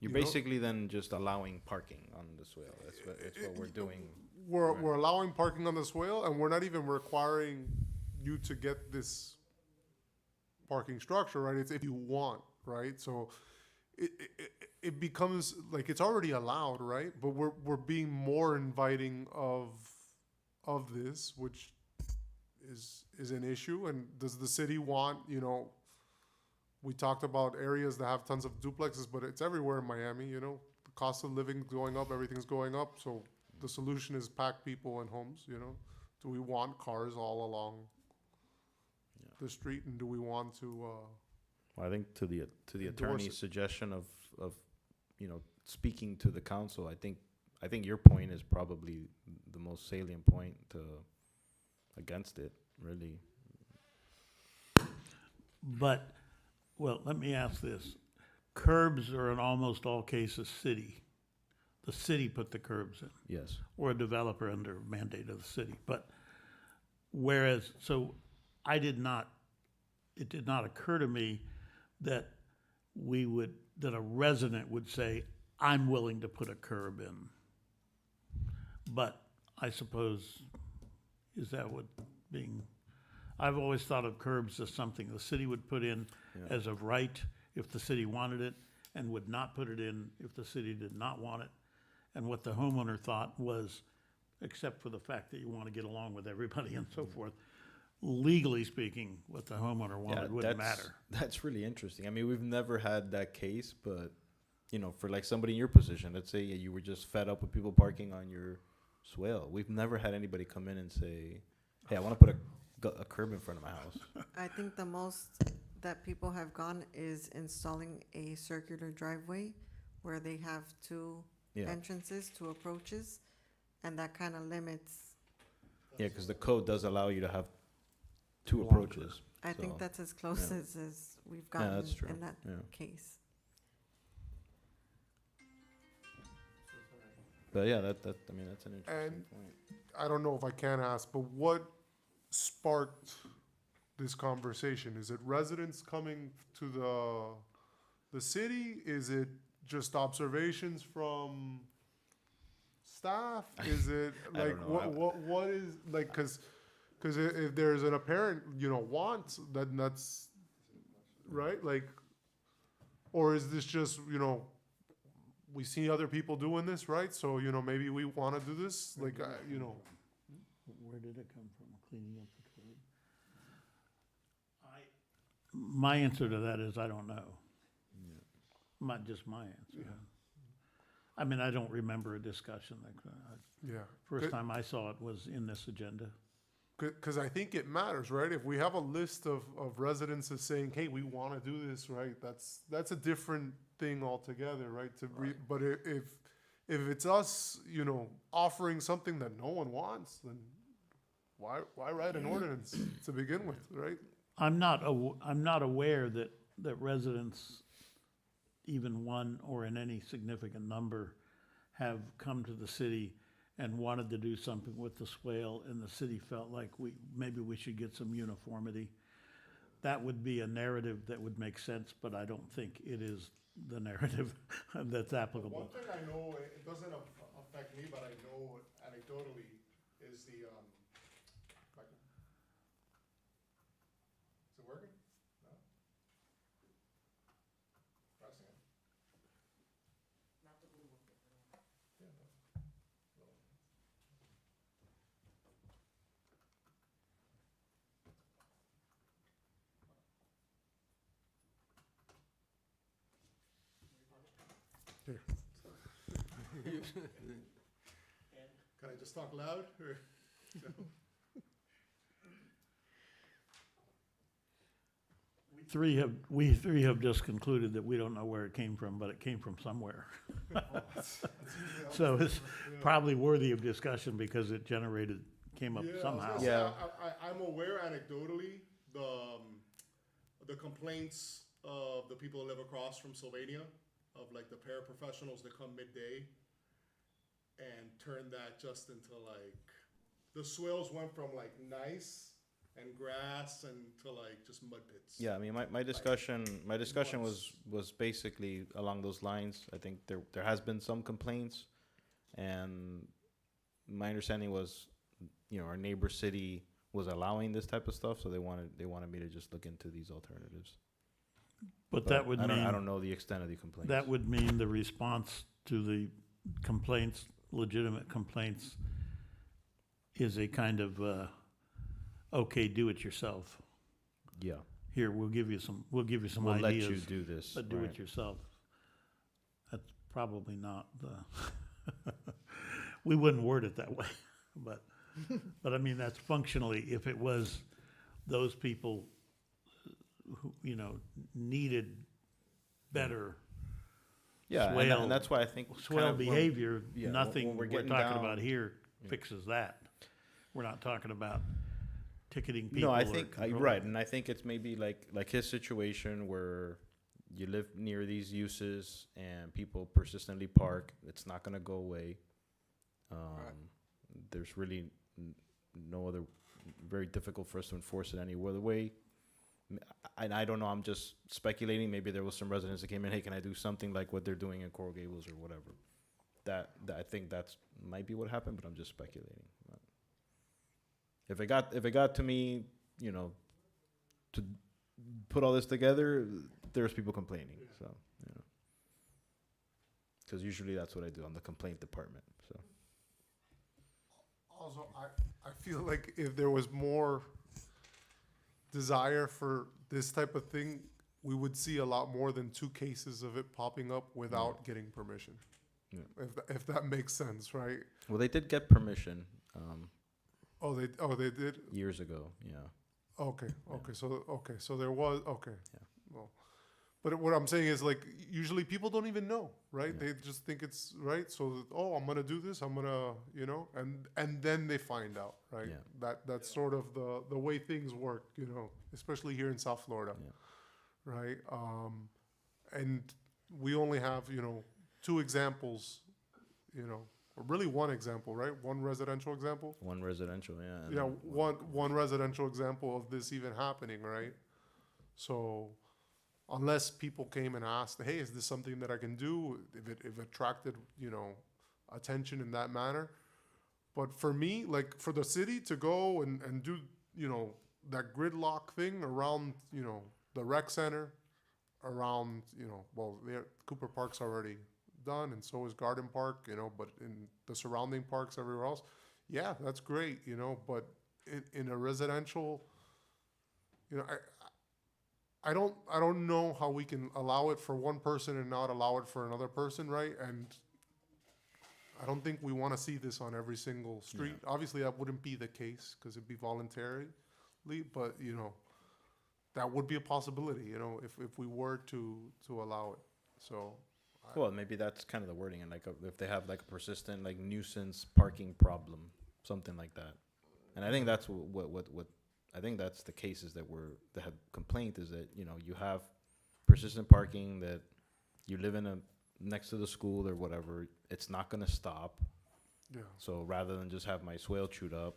You're You know- basically then just allowing parking on the swale. That's what we're doing. we're allowing parking on the swale, and we're not even requiring you to get this parking structure, right? It's if you want, right? So it becomes like it's already allowed, right? But we're being more inviting of this, which is an issue. And does the city want, we talked about areas that have tons of duplexes, but it's everywhere in Miami, the cost of living going up, everything's going up. So the solution is pack people in homes, Do we want cars all along the street, and do we want to, Well, I think to the Endorse attorney's it. suggestion of speaking to the council, I think your point is probably the most salient point against it, really. But, well, let me ask this. Curbs are in almost all cases city. The city put the curbs in, Yes. or a developer under mandate of the city. But whereas, so it did not occur to me that that a resident would say, I'm willing to put a curb in. But I suppose, is that what being, I've always thought of curbs as something the city would put in Yeah. as of right if the city wanted it, and would not put it in if the city did not want it. And what the homeowner thought was, except for the fact that you want to get along with everybody and so forth, legally speaking, what the homeowner wanted wouldn't matter. That's really interesting. I mean, we've never had that case, but you know, for like somebody in your position, let's say you were just fed up with people parking on your swale. We've never had anybody come in and say, "Hey, I want to put a curb in front of my house." I think the most that people have gone is installing a circular driveway where they have two Yeah, entrances, two approaches, and that kind of limits. yeah, because the code does allow you to have two Longer. approaches. I think So, that's as close yeah. as we've Yeah, gotten that's true. in that Yeah. case. But yeah, I mean, that's an interesting And- point. I don't know if I can ask, but what sparked this conversation? Is it residents coming to the city? Is it just observations from staff? Is it I don't like know. what is like because if there's an apparent want, then that's right. Like, or is this just we see other people doing this, right? So maybe we want to do this. Like Where did it come from, cleaning up the curb? My answer to that is I don't know. Not just my answer. I mean, I don't remember a discussion like that. yeah. First time I saw it was in this agenda. Because I think it matters, right? If we have a list of residences saying, "Hey, we want to do this," right? That's a different thing altogether, right? But if it's us, offering something that no one wants, then why write an ordinance to begin with, right? I'm not aware that residents, even one or in any significant number, have come to the city and wanted to do something with the swale, and the city felt like maybe we should get some uniformity. That would be a narrative that would make sense, but I don't think it is the narrative that's applicable. One thing I know, it doesn't affect me, but I know anecdotally, is the, like, is it working? No? Pressing it. Yeah, no. Can I just talk loud, or? We three have just concluded that we don't know where it came from, but it came from somewhere. So it's probably worthy of discussion because it came up Yeah, I was somehow. gonna say, Yeah. I'm aware anecdotally, the complaints of the people that live across from Sylvania, of like the paraprofessionals that come midday and turn that just into like, the swales went from like nice and grass and to like just mud pits. Yeah, I mean, my discussion was basically along those lines. I think there has been some complaints, and my understanding was, our neighbor city was allowing this type of stuff, so they wanted me to just look into these alternatives. But that would I mean. don't know the extent of the complaints. That would mean the response to the complaints, legitimate complaints, is a kind of, okay, do it yourself. Yeah, Here, we'll give you some we'll let you ideas, do this. but do right. it yourself. That's probably not the, we wouldn't word it that way, but I mean, that's functionally, if it was those people who, needed better Yeah, swale- and that's why I think swell kind of when- behavior, yeah, when nothing we're we're getting talking down- about here Yeah. fixes that. We're not talking about ticketing people. No, I or think controlling- right, and I think it's maybe like his situation where you live near these uses and people persistently park. It's not gonna go away. There's really no other. Very difficult for us to enforce it any other way. And I don't know. I'm just speculating. Maybe there was some residents that came in. Hey, can I do something like what they're doing in Coral Gables or whatever? That I think that's might be what happened, but I'm just speculating. If it got to me, you know, to put all this together, there's people complaining, so, you know. Because usually that's what I do on the complaint department, so. Also, I feel like if there was more desire for this type of thing, we would see a lot more than 2 cases of it popping up without getting permission. Yeah. If that makes sense, right? Well, they did get permission, Oh, they did? years ago, yeah. Okay, so there was, okay. Yeah. Well, but what I'm saying is like, usually people don't even know, right? Yeah. They just think it's, right? So, oh, I'm gonna do this, I'm gonna, you know, and then they find out, right? Yeah. That's sort of the way things work, you know, especially here in South Florida. Yeah. Right? And we only have, you know, 2 examples, you know, or really 1 example, right? 1 residential example. One residential, yeah. and Yeah, then one residential example of this even happening, right? So, unless people came and asked, hey, is this something that I can do? If it attracted, you know, attention in that manner. But for me, like for the city to go and do, you know, that gridlock thing around, you know, the rec center, around, you know, well, Cooper Park's already done, and so is Garden Park, you know, but in the surrounding parks everywhere else, yeah, that's great, you know, but in a residential, you know, I don't know how we can allow it for one person and not allow it for another person, right? And I don't think we want to see this on every single street. Obviously, that wouldn't be the case because it'd be voluntarily, but you know, that would be a possibility, you know, if we were to allow it. So, Well, maybe that's kind of the wording, and like if they have like a persistent like nuisance parking problem, something like that. And I think that's what I think that's the cases that have complaint is that, you know, you have persistent parking, that you live in next to the school or whatever, it's not gonna stop. yeah. So rather than just have my swale chewed up,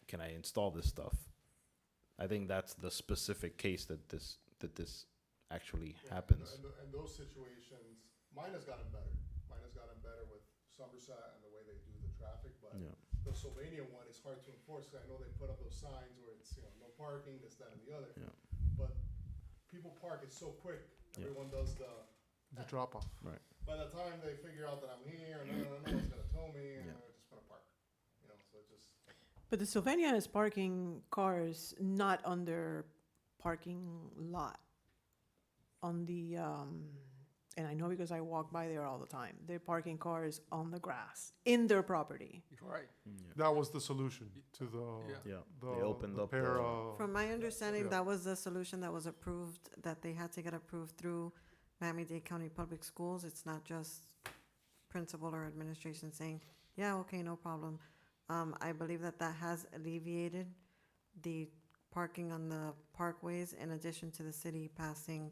can I install this stuff? I think that's the specific case that this actually happens. And those situations, mine has gotten better. Mine has gotten better with Somerset and the way they do the traffic, but Yeah. the Sylvania one is hard to enforce, 'cause I know they put up those signs where it's, you know, no parking, this, that, and the other. Yeah. But people park it so quick, Yeah. everyone does The drop off. by the time they figure out that I'm here, no one's gonna tow me, and Yeah. they're just gonna park. You know, so it just, But the Sylvania is parking cars not on their parking lot. On the, and I know because I walk by there all the time, they're parking cars on the grass, in their property. Right. That was the solution to Yeah. Yeah, the they opened up para. From my understanding, Yeah. that was the solution that was approved, that they had to get approved through Miami-Dade County Public Schools. It's not just principal or administration saying, yeah, okay, no problem. I believe that has alleviated the parking on the parkways, in addition to the city passing,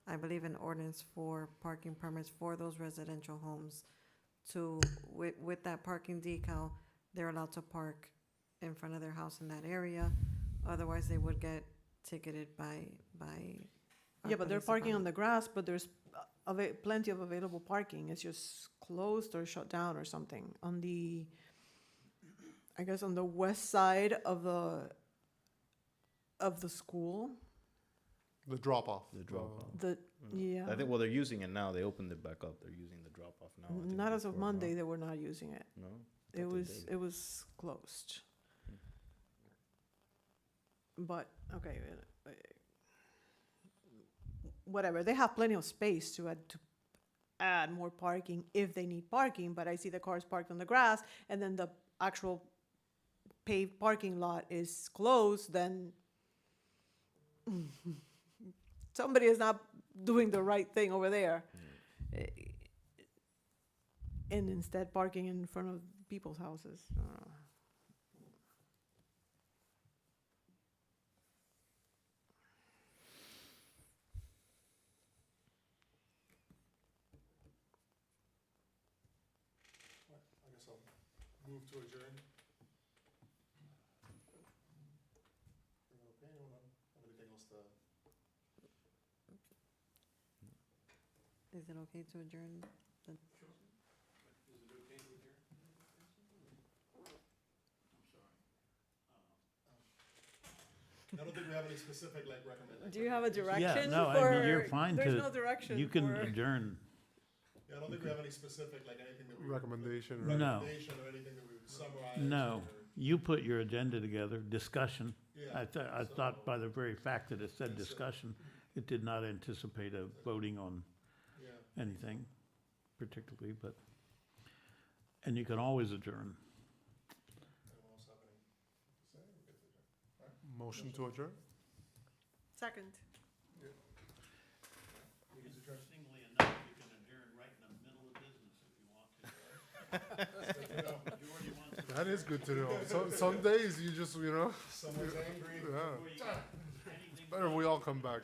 I believe, an ordinance for parking permits for those residential homes. With that parking decal, they're allowed to park in front of their house in that area. Otherwise, they would get ticketed by. our Yeah, but they're police parking on department. the grass, but there's plenty of available parking. It's just closed or shut down or something on the, I guess, on the west side of the school. The drop off. The drop-off. Yeah. I think, well, they're using it now. They opened it back up. They're using the drop off now. I think Not as of before, no? Monday, they were not using it. No? It thought they was, did. it was closed. But, okay, whatever, they have plenty of space to add more parking if they need parking, but I see the cars parked on the grass, and then the actual paved parking lot is closed, then somebody is not doing the right thing over there. And instead parking in front of people's houses. I guess I'll move to adjourn. Okay, anyone have anything else to? Is it okay to adjourn? I don't think we have any specific, like, recommendation. Do you have a direction no, I for? mean, you're fine There's to- no direction You can for- adjourn. Yeah, I don't think we have any specific, like, anything that we. Recommendation. No. Recommendation or anything that we would summarize. No, or- you put your agenda together, discussion. Yeah, I thought by the very fact that it said That's it. discussion, it did not anticipate a voting on yeah. anything particularly, but, and you can always adjourn. Anyone else have any to say? We're good to adjourn. Motion to adjourn? Second. Interestingly enough, you can adjourn right in the middle of business if you want to. That is good to know. So, some days you just, Someone's angry. yeah. Better we all come back.